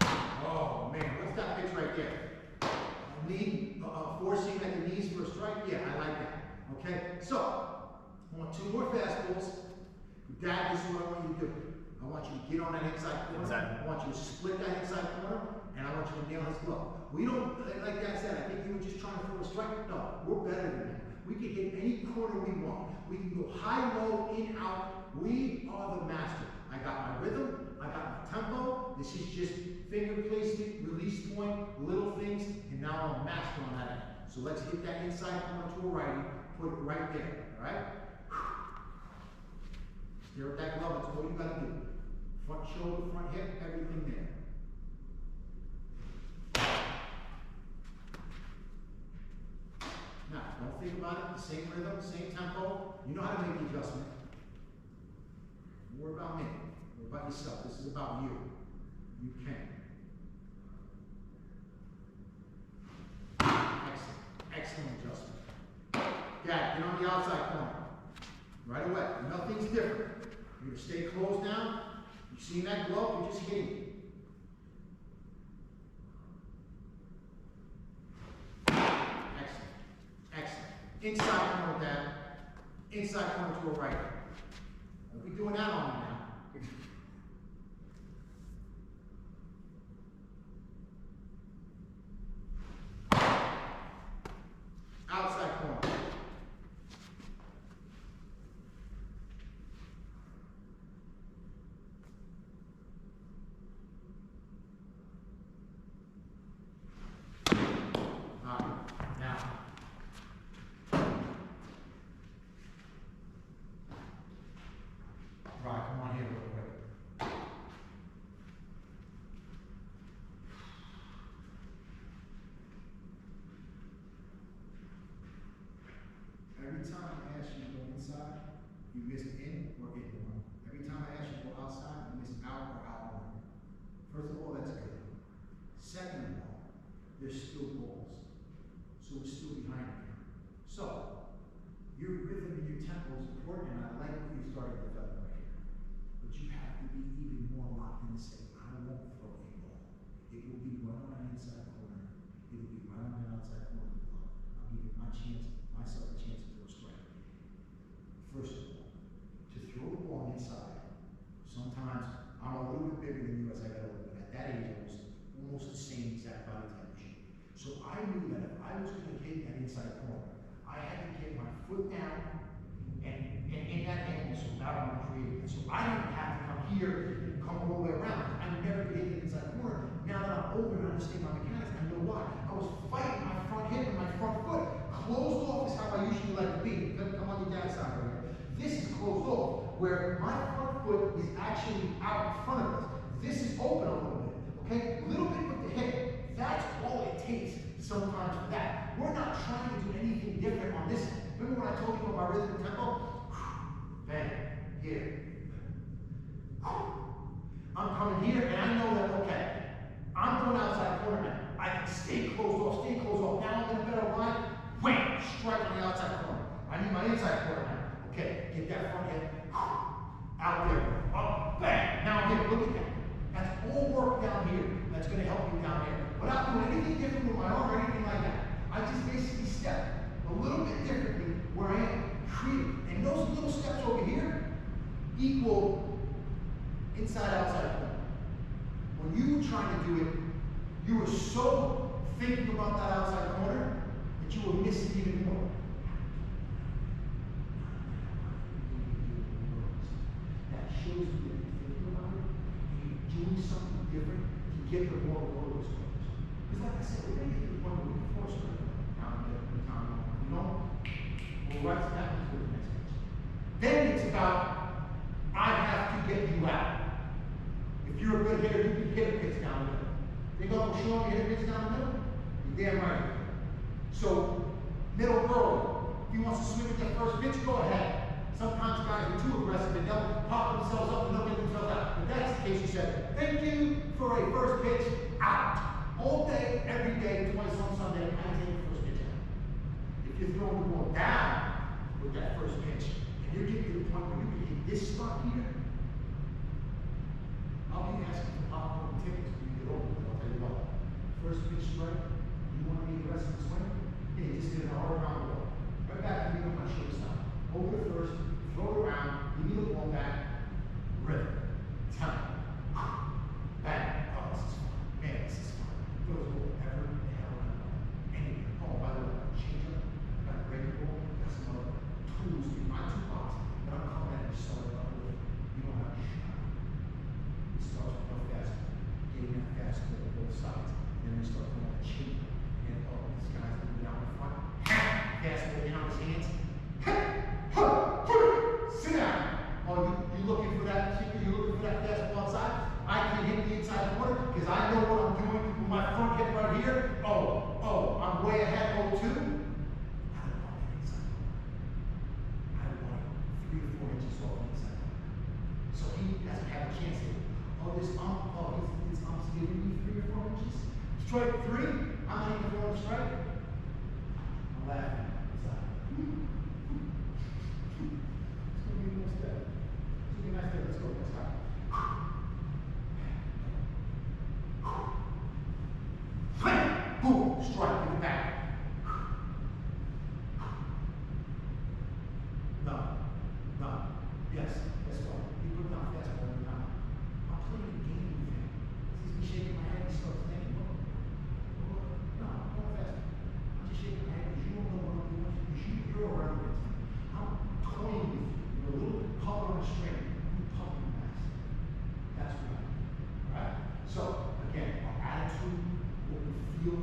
Oh man, what's that pitch right there? Lead, forcing at the knees for a strike? Yeah, I like that. Okay, so I want 2 more fastballs. Dad, this is what I want you to do. I want you to get on that inside corner. I want you to split that inside corner, and I want you to nail his glove. We don't, like Dad said, I think you were just trying to throw a strike. No, we're better than that. We can hit any corner we want. We can go high, low, in, out. We are the master. I got my rhythm. I got my tempo. This is just finger placement, release point, little things, and now I'm a master on that end. So let's hit that inside corner to a righty. Put it right there, all right? Stare at that glove. That's all you got to do. Front shoulder, front hip, everything there. Now, don't think about it. The same rhythm, same tempo. You know how to make the adjustment. Don't worry about me. What about yourself? This is about you. You can. Excellent. Excellent adjustment. Get on the outside corner. Right away. Nothing's different. You're going to stay closed down. You see that glove? You're just hitting it. Excellent. Excellent. Inside corner down. Inside corner to a right. We'll be doing that on me now. Outside corner. Now. Right, come on here real quick. Every time I ask you to go inside, you miss in or in one. Every time I ask you to go outside, you miss out or out one. First of all, that's good. Second of all, there's still balls. So we're still behind you. So, your rhythm and your tempo is important, and I like what you started to develop right here. But you have to be even more locked in to say, I won't throw a ball. It will be right on my inside corner. It will be right on my outside corner of the glove. I'll give you myself a chance to throw a strike. First of all, to throw the ball inside, sometimes I'm a little bit bigger than you as I got older, but at that age I was almost the same exact body type as you. So I knew that if I was going to hit that inside corner, I had to get my foot down and in that angle, so now I'm creating it. So I didn't have to come here and come all the way around. I never could hit the inside corner. Now that I'm older and understand my mechanics, I know why. I was fighting my front hip and my front foot. Closed off is how I usually like to be. Come on your dad's side over here. This is closed off, where my front foot is actually out in front of us. This is open a little bit, okay? A little bit with the hip. That's all it takes sometimes for that. We're not trying to do anything different on this end. Remember when I told you about my rhythm and tempo? Bang, here. I'm coming here, and I know that, okay, I'm going outside corner now. I can stay closed off. Now I'm in a better line. Wham! Strike on the outside corner. I need my inside corner now. Okay, get that front hip. Out there. Up, bang. Now I'm here. Look at that. That's all work down here. That's going to help you down here. Without doing anything different with my arm or anything like that. I just basically step a little bit differently where I am creating. And those little steps over here equal inside, outside corner. When you were trying to do it, you were so thinking about that outside corner that you were missing even more. That shows you that you're thinking about it and you're doing something different to get the ball over those corners. Because like I said, we're going to get to the point where we can force it down there, you know? We'll right to that to the next pitch. Then it's about, I have to get you out. If you're a good hitter, you can hit a pitch down the middle. Think Uncle Sean can hit a pitch down the middle? You're damn right. So, middle early. If he wants to swing at that first pitch, go ahead. Sometimes guys are too aggressive and they'll pop themselves up and they'll get themselves out. If that's the case, you said, thank you for a first pitch out. All day, every day, twice on Sunday, I take the first pitch out. If you're throwing the ball down with that first pitch, and you're getting to the point where you can hit this spot here, I'll be asking for popcorn tickets when you get over it. I'll tell you what. First pitch strike, you want to be aggressive and swing? Hey, just get it all around the ball. Right back to me on my shortstop. Over the first, throw it around, you need the ball back, rhythm, tempo, bang. Oh, this is fun. Man, this is fun. Throws the ball ever the hell I want. Anywhere. Oh, by the way, change up, got a breaking ball, got some other tools in my toolbox, but I'm coming at you so with. You don't have a shot. It starts with a fastball, getting that fastball on both sides, and then we start throwing a change. And oh, this guy's moving out in front. Fastball in on his hands. Sit down. Oh, you looking for that kicker? You looking for that fastball outside? I can hit the inside corner because I know what I'm doing with my front hip right here. Oh, I'm way ahead 0-2. I don't want that inside corner. I want it 3 or 4 inches off the inside corner. So he doesn't have a chance to, his ump's giving me 3 or 4 inches. Strike 3, I'm not even throwing a strike. I'm laughing. It's gonna be a nice day. It's gonna be a nice day. Let's go. Let's go. Bam! Boom! Strike. Give it back. No. No. Yes. Let's go. He put down fastball every time. I'm playing a game with him. He's been shaking my head. He starts thinking, no, I'm going fast. I'm just shaking my head because you don't know what I'm doing. Because you're around it. I'm toying with you. You're a little puppet on a string. You puppet fast. That's right. Alright? So, again, our attitude, what we feel,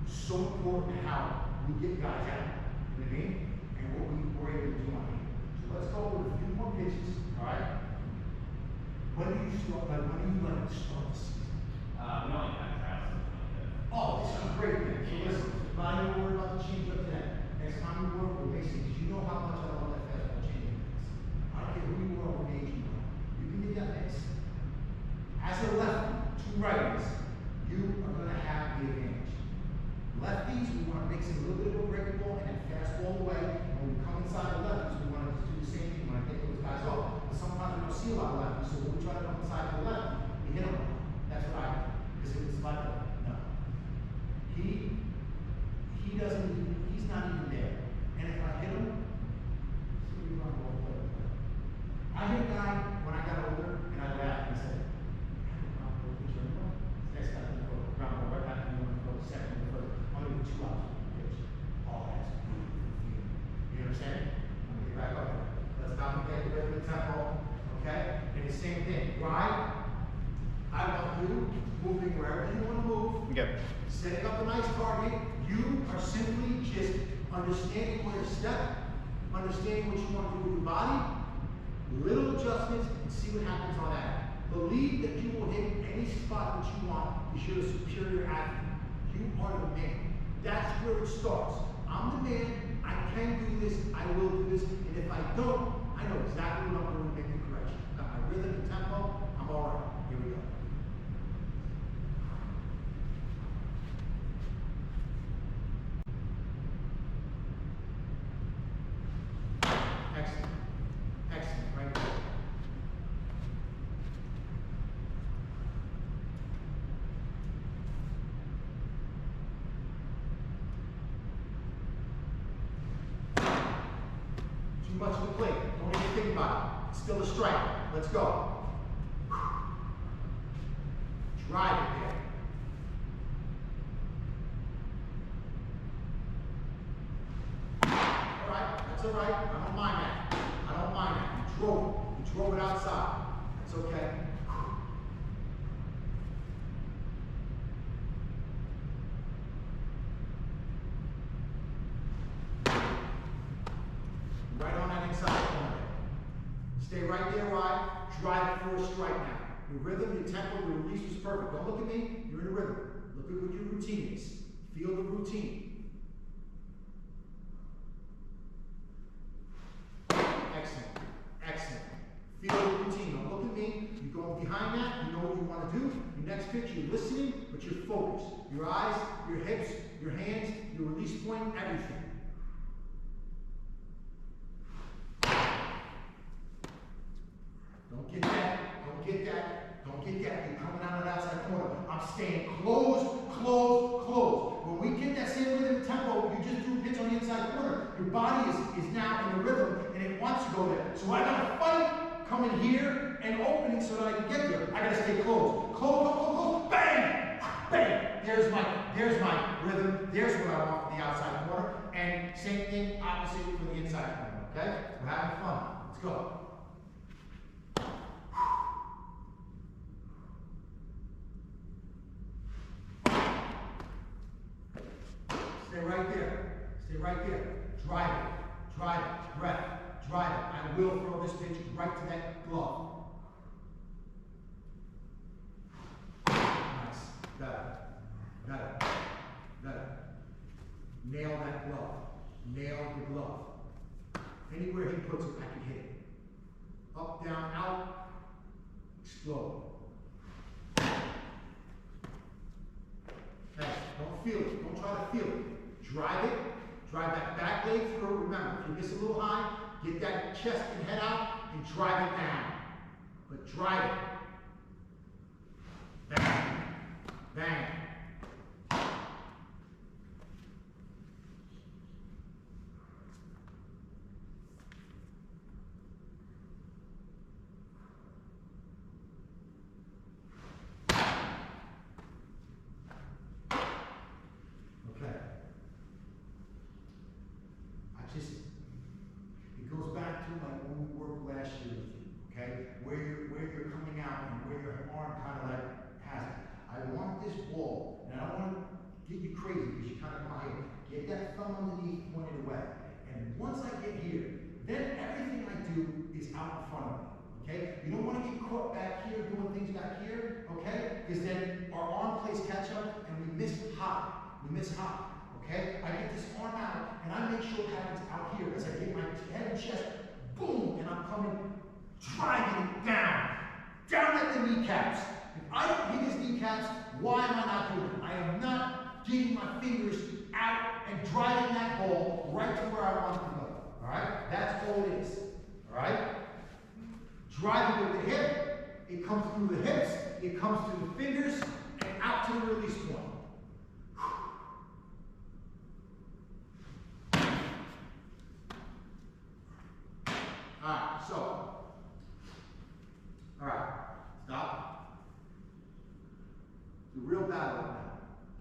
is so important to how we get guys out. You know what I mean? And what we were able to do on here. So let's go over a few more pitches. Alright? When do you start? Like, when do you like to start the season? We only have trials. Oh, this is a great thing. So listen, not even worry about the change up today. Next time you work with basics, because you know how much I love that fastball change up. I don't care who you are, what age you are. You can get that mix. As a lefty, 2 righties, you are going to have the advantage. Lefties, we want to mix in a little bit of a breakable and then fastball away. And when we come inside the lefties, we want to do the same thing. We want to take those guys off. But sometimes we don't see a lot of lefties, so when we try to come inside the lefty, we hit them. That's what I do. Because it's like a, no. He doesn't even, he's not even there. And if I hit him, it's going to be wrong ball play. I hit a guy when I got older, and I laughed and I said, I have a ground ball pitcher anymore. Next guy can throw a ground ball right back to me, I'm going to throw a second or first. I'm going to do 2 outs with the pitch. Oh, that's beautiful feeling. You know what I'm saying? I'm going to get back up there. Let's not forget to get the tempo. Okay? And the same thing. Right? I want you moving wherever you want to move. Okay. Setting up a nice target. You are simply just understanding where to step, understanding what you want to do with your body, little adjustments, and see what happens on that. Believe that you will hit any spot that you want because you're a superior athlete. You are the man. That's where it starts. I'm the man. I can do this. I will do this. And if I don't, I know exactly what I'm doing to make the correction. Got my rhythm and tempo. I'm all right. Here we go. Excellent. Excellent. Right there. Too much of the plate. Don't even think about it. It's still a strike. Let's go. Drive it there. All right. That's all right. I don't mind that. I don't mind that. You drove it. You drove it outside. That's okay. Right on that inside corner. Stay right there, right? Drive it for a strike now. Your rhythm, your tempo, your release was perfect. Don't look at me. You're in a rhythm. Look at what your routine is. Feel the routine. Excellent. Excellent. Feel the routine. Don't look at me. You're going behind that. You know what you want to do. Your next pitch, you're listening, but you're focused. Your eyes, your hips, your hands, your release point, everything. Don't get that. Don't get that. Don't get that. You're coming out of that outside corner. I'm staying close, close, close. When we get that same rhythm tempo, you just do a pitch on the inside corner. Your body is now in the rhythm and it wants to go there. So I gotta fight coming here and opening so that I can get there. I gotta stay close. Close, close, close, close. Bang! Bang! There's my rhythm. There's what I want from the outside corner. And same thing, opposite from the inside corner. Okay? We're having fun. Let's go. Stay right there. Stay right there. Drive it. Drive it. Breath. Drive it. I will throw this pitch right to that glove. Nice. Better. Better. Better. Nail that glove. Nail the glove. Anywhere he puts it, I can hit it. Up, down, out, explode. Hey, don't feel it, don't try to feel it. Drive it, drive that back leg through. Remember, if you miss a little high, get that chest and head out and drive it down. But drive it. Bang, bang. It goes back to like when we worked last year with you, okay? Where you're coming out and where your arm kind of like has it. I want this ball, and I don't want to get you crazy because you kind of come out here. Get that thumb underneath, pointed away. And once I get here, then everything I do is out in front of me, okay? You don't want to get caught back here doing things back here, okay? Because then our arm plays catch up and we miss high. We miss high. Okay? I get this arm out, and I make sure it happens out here as I get my head and chest, boom, and I'm coming, driving it down at the kneecaps. If I don't hit his kneecaps, why am I not doing it? I am not getting my fingers out and driving that ball right to where I want it to go. All right? That's all it is. All right? Driving with the hip, it comes through the hips, it comes through the fingers, and out to the release point. Alright, so, alright, stop. The real battle right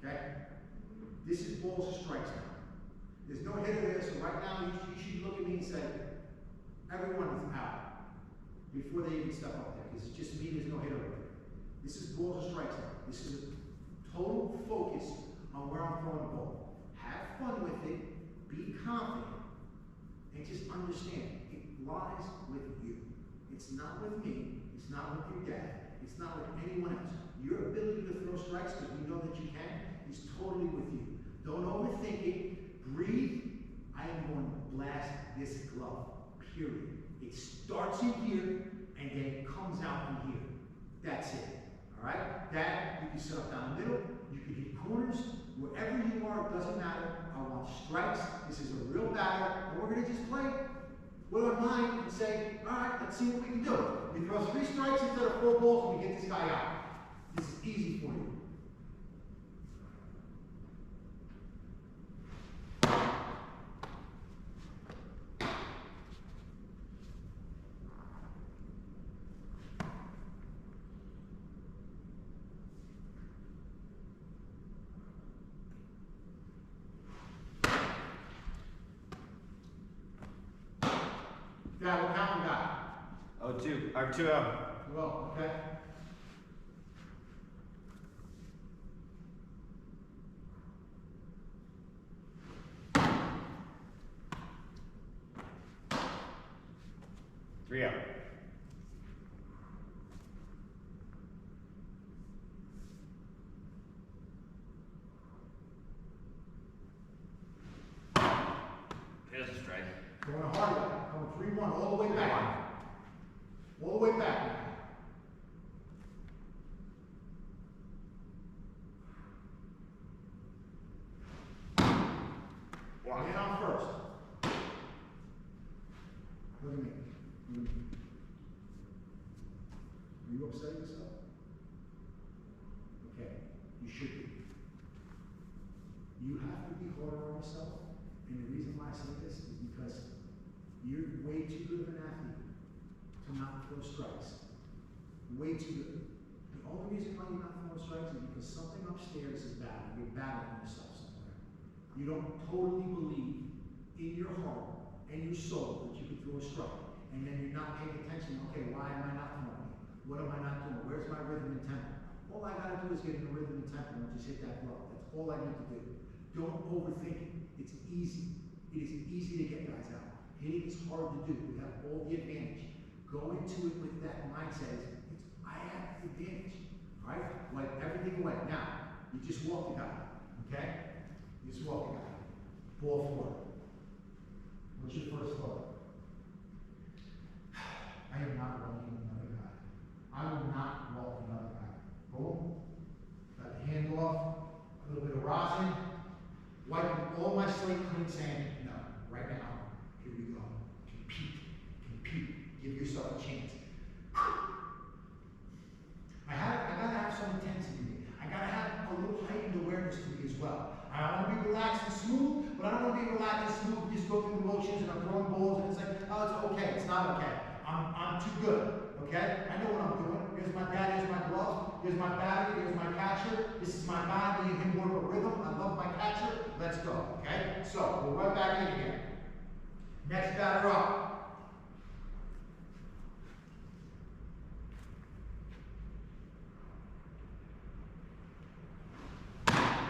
now, okay? This is balls and strikes now. There's no hitter there, so right now you should look at me and say, everyone is out before they even step up there, because it's just me, there's no hitter over there. This is balls and strikes now. This is a total focus on where I'm throwing the ball. Have fun with it, be confident, and just understand. Lies with you. It's not with me. It's not with your dad. It's not with anyone else. Your ability to throw strikes, because we know that you can, is totally with you. Don't overthink it. Breathe. I am going to blast this glove. Period. It starts in here and then it comes out in here. That's it. All right? That you can set up down the middle. You can hit corners. Wherever you are, it doesn't matter. I want strikes. This is a real battle, and we're going to just play with our mind and say, all right, let's see what we can do. We throw 3 strikes instead of 4 balls and we get this guy out. This is easy for you. Now, what count we got? Oh, 2, or 2-0. Well, okay. Three out. Here's a strike. Going a hard way. Coming 3-1 all the way back. All the way back now. Man on first. Look at me. Are you upset with yourself? Okay, you should be. You have to be harder on yourself, and the reason why I say this is because you're way too good of an athlete to not throw strikes. Way too good. The only reason why you're not throwing strikes is because something upstairs is bad. You're battling yourself somewhere. You don't totally believe in your heart and your soul that you can throw a strike. And then you're not paying attention, okay, why am I not throwing it? What am I not doing? Where's my rhythm and tempo? All I gotta do is get in the rhythm and tempo and just hit that glove. That's all I need to do. Don't overthink it. It's easy. It is easy to get guys out. Hitting is hard to do. We have all the advantage. Go into it with that mindset. I have the advantage. All right? Wipe everything away. Now, you just walk the guy. Okay? You just walk the guy. Ball forward. What's your first thought? I am not yourself a chance. I gotta have some intensity in me. I gotta have a little heightened awareness to me as well. I want to be relaxed and smooth, but I don't want to be relaxed and smooth and just go through the motions and I'm throwing balls and it's like, oh, it's okay. It's not okay. I'm too good. Okay? I know what I'm doing. Here's my dad, here's my gloves, here's my battery, here's my catcher. This is my guy, me and him work a rhythm. I love my catcher. Let's go. Okay? So, we'll run back in again. Next batter up.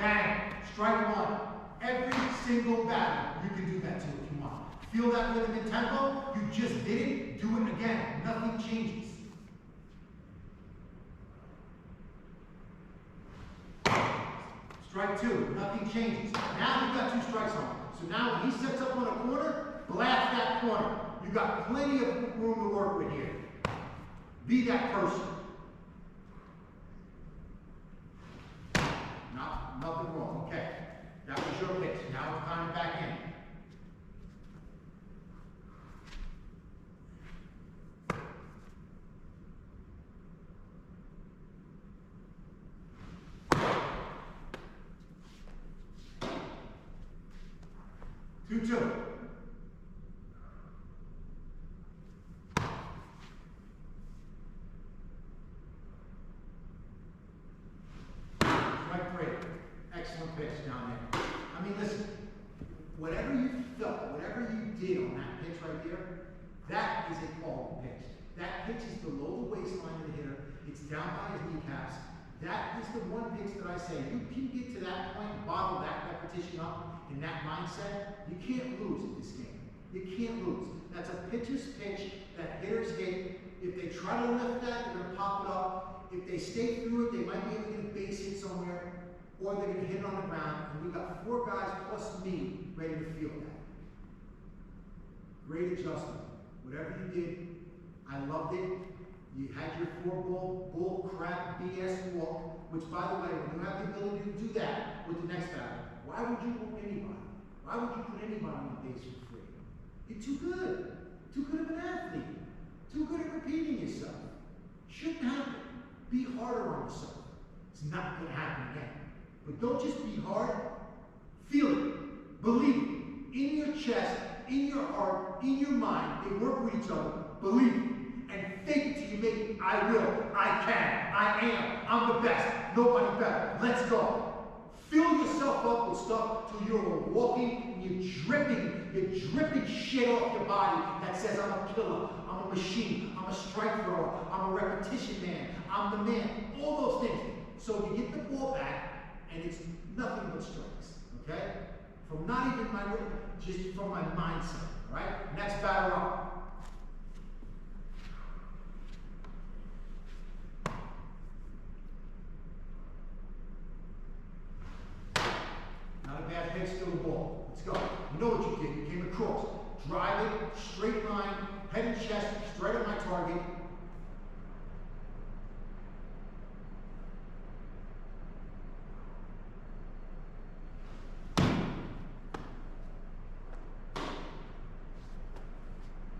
Bang! Strike one. Every single batter, you can do that too if you want. Feel that rhythm and tempo? You just did it. Do it again. Nothing changes. Strike two. Nothing changes. Now you've got 2 strikes on him. So now when he sets up on a corner, blast that corner. You've got plenty of room to work with here. Be that person. Nothing wrong. Okay. That was your pitch. Now it's time back in. Two. Strike 3. Excellent pitch down there. I mean, listen, whatever you felt, whatever you did on that pitch right there, that is a quality pitch. That pitch is below the waistline of the hitter. It's down by his kneecaps. That is the one pitch that I say, you can get to that point, bottle that repetition up in that mindset, you can't lose in this game. You can't lose. That's a pitcher's pitch that hitters hit. If they try to lift that, they're going to pop it up. If they stay through it, they might be able to get a base hit somewhere, or they're going to hit it on the ground. And we've got 4 guys plus me ready to field that. Great adjustment. Whatever you did, I loved it. You had your 4-ball bull crap BS walk, which by the way, when you have the ability to do that with the next batter, why would you walk anybody? Why would you put anybody on base for free? You're too good. Too good of an athlete. Too good at repeating yourself. Shouldn't happen. Be harder on yourself. It's not going to happen again. But don't just be hard. Feel it. Believe it. In your chest, in your heart, in your mind. They work with each other. Believe it. And fake it till you make it. I will. I can. I am. I'm the best. Nobody better. Let's go. Fill yourself up with stuff till you're walking and you're dripping shit off your body that says I'm a killer, I'm a machine, I'm a strike thrower, I'm a repetition man, I'm the man, all those things. So you get the ball back and it's nothing but strikes, okay? From not even my, just from my mindset, all right? Next batter up. Not a bad pitch, still the ball. Let's go. You know what you did. You came across. Drive it, straight line, head and chest, straight at my target.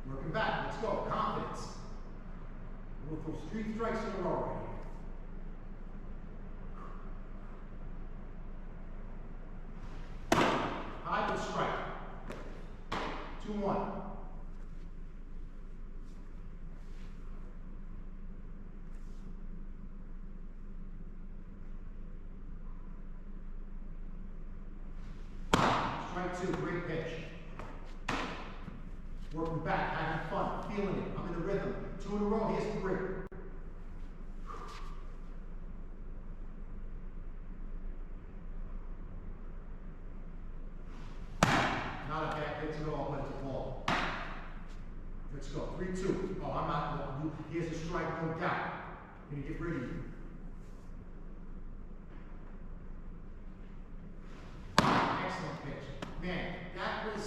Working back. Let's go. Confidence. We'll go for 3 strikes in a row right here. High with strike. 2-1. Strike 2, great pitch. Working back, having fun, feeling it. I'm in the rhythm. 2 in a row, here's 3. Not a bad pitch at all, but it's a ball. Let's go. 3-2. Oh, I'm not going to do. Here's a strike, no doubt. I'm going to get rid of you. Excellent pitch. Man, that was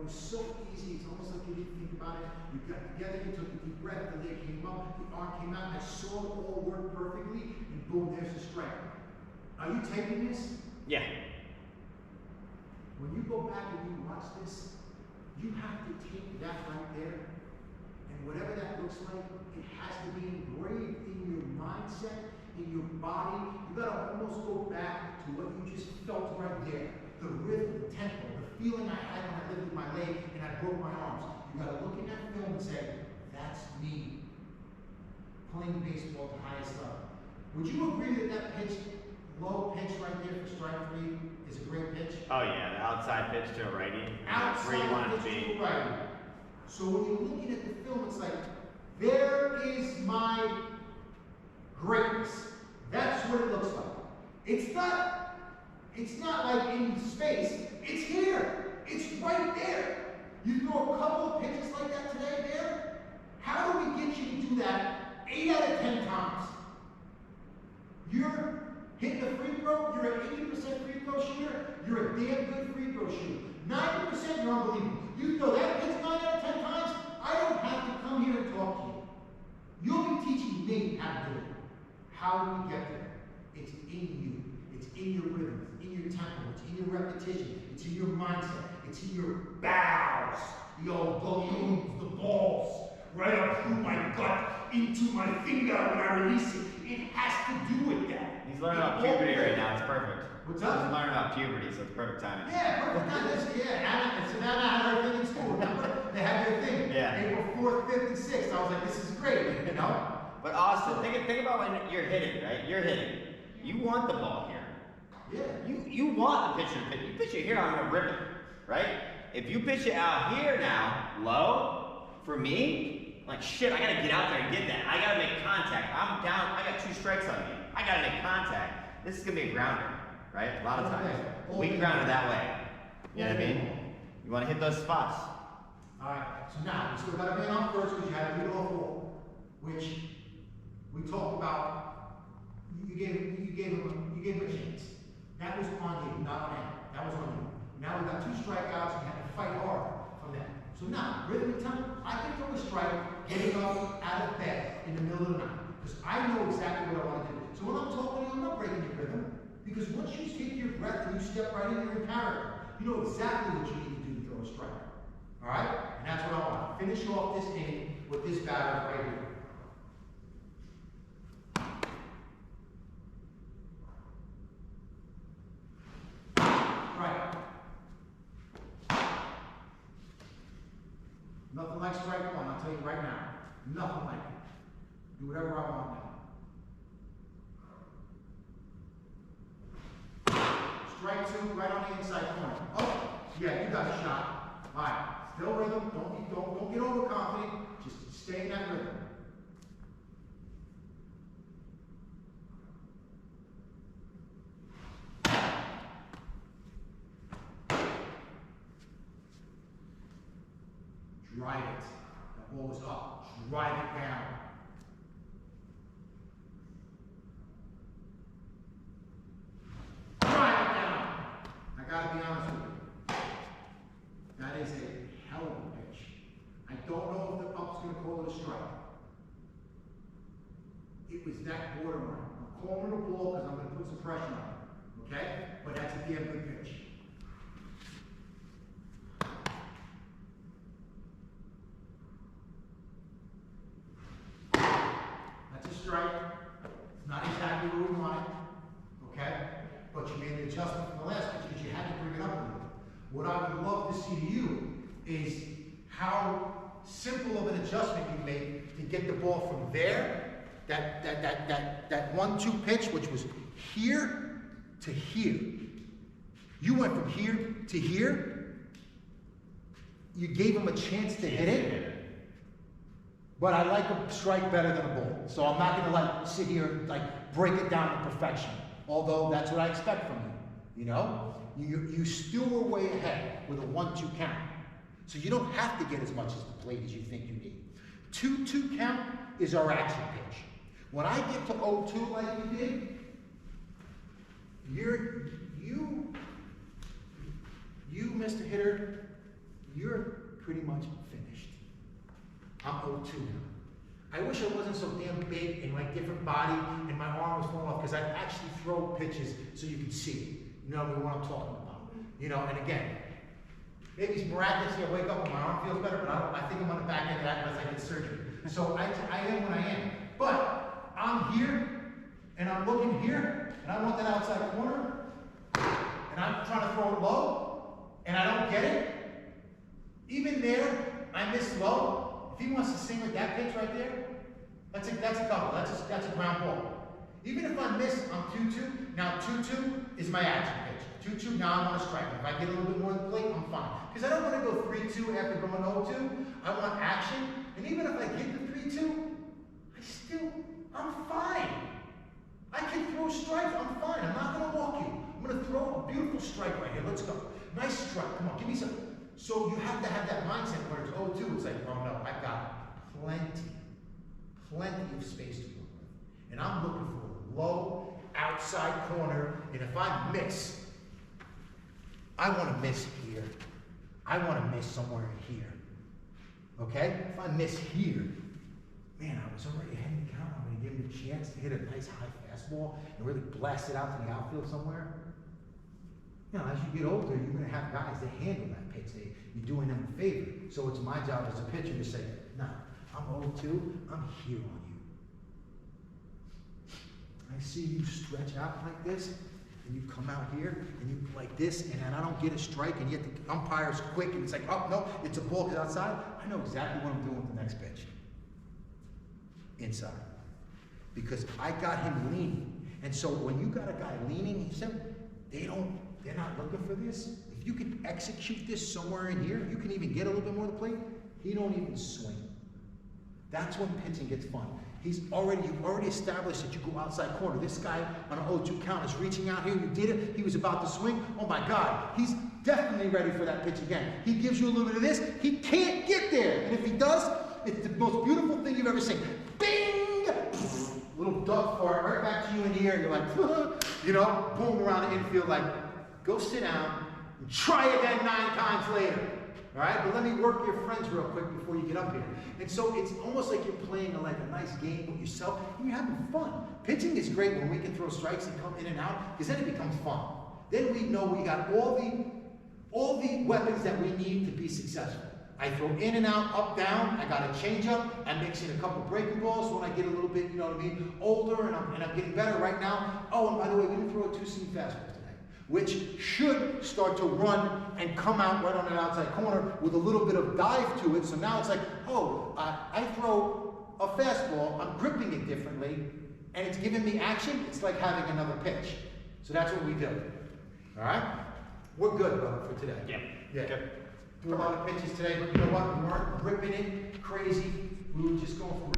so easy. It's almost like you didn't think about it. You got together, you took a deep breath, the leg came up, the arm came out, and I saw it all work perfectly, and boom, there's the strike. Are you taking this? Yeah. When you go back and you watch this, you have to take that right there, and whatever that looks like, it has to be engraved in your mindset, in your body. You gotta almost go back to what you just felt right there. The rhythm, the tempo, the feeling I had when I lifted my leg and I broke my arms. You gotta look in that film and say, that's me. Playing baseball at the highest level. Would you agree that that pitch, low pitch right there for strike three is a great pitch? Oh yeah, the outside pitch to a righty. That's where you want it to be. Right. So when you're looking at the film, it's like, there is my greatness. That's what it looks like. It's not like in space, it's here. It's right there. You throw a couple of pitches like that today there, how do we get you to do that 8 out of 10 times? You're hitting a free throw, you're an 80% free throw shooter, you're a damn good free throw shooter. 90% you're unbelievable. You throw that pitch 9 out of 10 times, I don't have to come here and talk to you. You'll be teaching me how to do it. How do we get there? It's in you. It's in your rhythm. It's in your tempo. It's in your repetition. It's in your mindset. It's in your bows. The old balloons, the balls, right up through my gut, into my finger when I release it. It has to do with that. He's learning about puberty right now. It's perfect. What's He's up? learning about puberty, so it's perfect timing. Yeah, perfect time. So now I had our thing in school. Remember? They had their thing. Yeah. April 4th, 5th, and 6th. I was like, this is great, you know? But Austin, think about when you're hitting, right? You're hitting. You want the ball here. Yeah. You want the pitcher to pitch. You pitch it here, I'm gonna rip it, right? If you pitch it out here now, low, for me, like shit, I gotta get out there and get that. I gotta make contact. I'm down, I got 2 strikes on me. I gotta make contact. This is gonna be a grounder, right? A lot of times. We ground it that way. You know what I mean? You wanna hit those spots. Alright, so now, you still got a man on first because you had a lead off ball, which we talked about, you gave him a chance. That was on you, not on him. That was on you. Now we got 2 strikeouts and you had to fight hard from that. So now, rhythm and tempo, I can throw a strike, getting up out of bed in the middle of the night. Because I know exactly what I want to do. So when I'm talking to you, I'm not breaking your rhythm. Because once you take your breath and you step right into your character, you know exactly what you need to do to throw a strike. Alright? And that's what I want. Finish off this inning with this batter right here. Right. Nothing like strike one, I'll tell you right now. Nothing like it. Do whatever I want now. Strike 2 right on the inside corner. Oh, yeah, you got a shot. Alright. Still rhythm. Don't get overconfident. Just stay in that rhythm. Drive it. That ball was up. Drive it down. Drive it down. I gotta be honest with you. That is a hell of a pitch. I don't know if the up's gonna call it a strike. It was that borderline. I'm calling it a ball because I'm gonna put some pressure on it. Okay? But that's a damn good pitch. Strike. It's not exactly where we want it, okay? But you made an adjustment from the last pitch because you had to bring it up a little. What I would love to see to you is how simple of an adjustment you made to get the ball from there, that 1-2 pitch, which was here to here. You went from here to here. You gave him a chance to hit it. But I like a strike better than a ball. So I'm not gonna sit here and break it down to perfection. Although that's what I expect from you. You know? You still were way ahead with a 1-2 count. So you don't have to get as much as the plate as you think you need. 2-2 count is our action pitch. When I get to 0-2 like you did, you Mr. Hitter, you're pretty much finished. I'm 0-2 now. I wish I wasn't so damn big and different body and my arm was falling off because I'd actually throw pitches so you could see it. You know what I'm talking about. You know, and again, Maybe it's miraculously I wake up and my arm feels better, but I think I'm on the back end of that unless I get surgery. So I am what I am. But I'm here, and I'm looking here, and I want that outside corner, and I'm trying to throw it low, and I don't get it. Even there, I miss low. If he wants to sing with that pitch right there, that's a double. That's a ground ball. Even if I miss on 2-2, now 2-2 is my action pitch. 2-2, now I'm on a strike. If I get a little bit more than the plate, I'm fine. Because I don't want to go 3-2 after going 0-2. I want action. And even if I get the 3-2, I'm fine. I can throw strikes, I'm fine. I'm not going to walk you. I'm going to throw a beautiful strike right here. Let's go. Nice strike. Come on, give me some. So you have to have that mindset where it's 0-2. It's like, oh no, I've got plenty of space to work with. And I'm looking for a low outside corner. And if I miss, I want to miss here. I want to miss somewhere in here. Okay? If I miss here, man, I was already ahead in the count. I'm going to give him a chance to hit a nice high fastball and really blast it out to the outfield somewhere. You know, as you get older, you're going to have guys that handle that pitch. You're doing them a favor. So it's my job as a pitcher to say, no, I'm 0-2. I'm here on you. I see you stretch out like this, and you come out here, and you like this, and then I don't get a strike, and yet the umpire's quick, and it's like, oh, no, it's a ball because outside. I know exactly what I'm doing with the next pitch. Inside. Because I got him leaning. And so when you got a guy leaning, they're not looking for this. If you can execute this somewhere in here, you can even get a little bit more to the plate, he don't even swing. That's when pitching gets fun. You've already established that you go outside corner. This guy on an 0-2 count is reaching out here. You did it. He was about to swing. Oh my God. He's definitely ready for that pitch again. He gives you a little bit of this. He can't get there. And if he does, it's the most beautiful thing you've ever seen. Bing! Little duck fart right back to you in the air. You're like, you know, boom around the infield like, go sit down and try again 9 times later. All right, but let me work your friends real quick before you get up here. And so it's almost like you're playing like a nice game with yourself, and you're having fun. Pitching is great when we can throw strikes and come in and out, because then it becomes fun. Then we know we got all the weapons that we need to be successful. I throw in and out, up, down. I got a changeup. I mix in a couple breaking balls when I get a little bit, you know what I mean, older, and I'm getting better right now. Oh, and by the way, we didn't throw a 2-seam fastball today, which should start to run and come out right on that outside corner with a little bit of dive to it. So now it's like, oh, I throw a fastball, I'm gripping it differently, and it's giving me action. It's like having another pitch. So that's what we do. All right? We're good, brother, for today. Yeah. Good. Threw a lot of pitches today, but you know what? We weren't gripping it crazy. We were just going for real.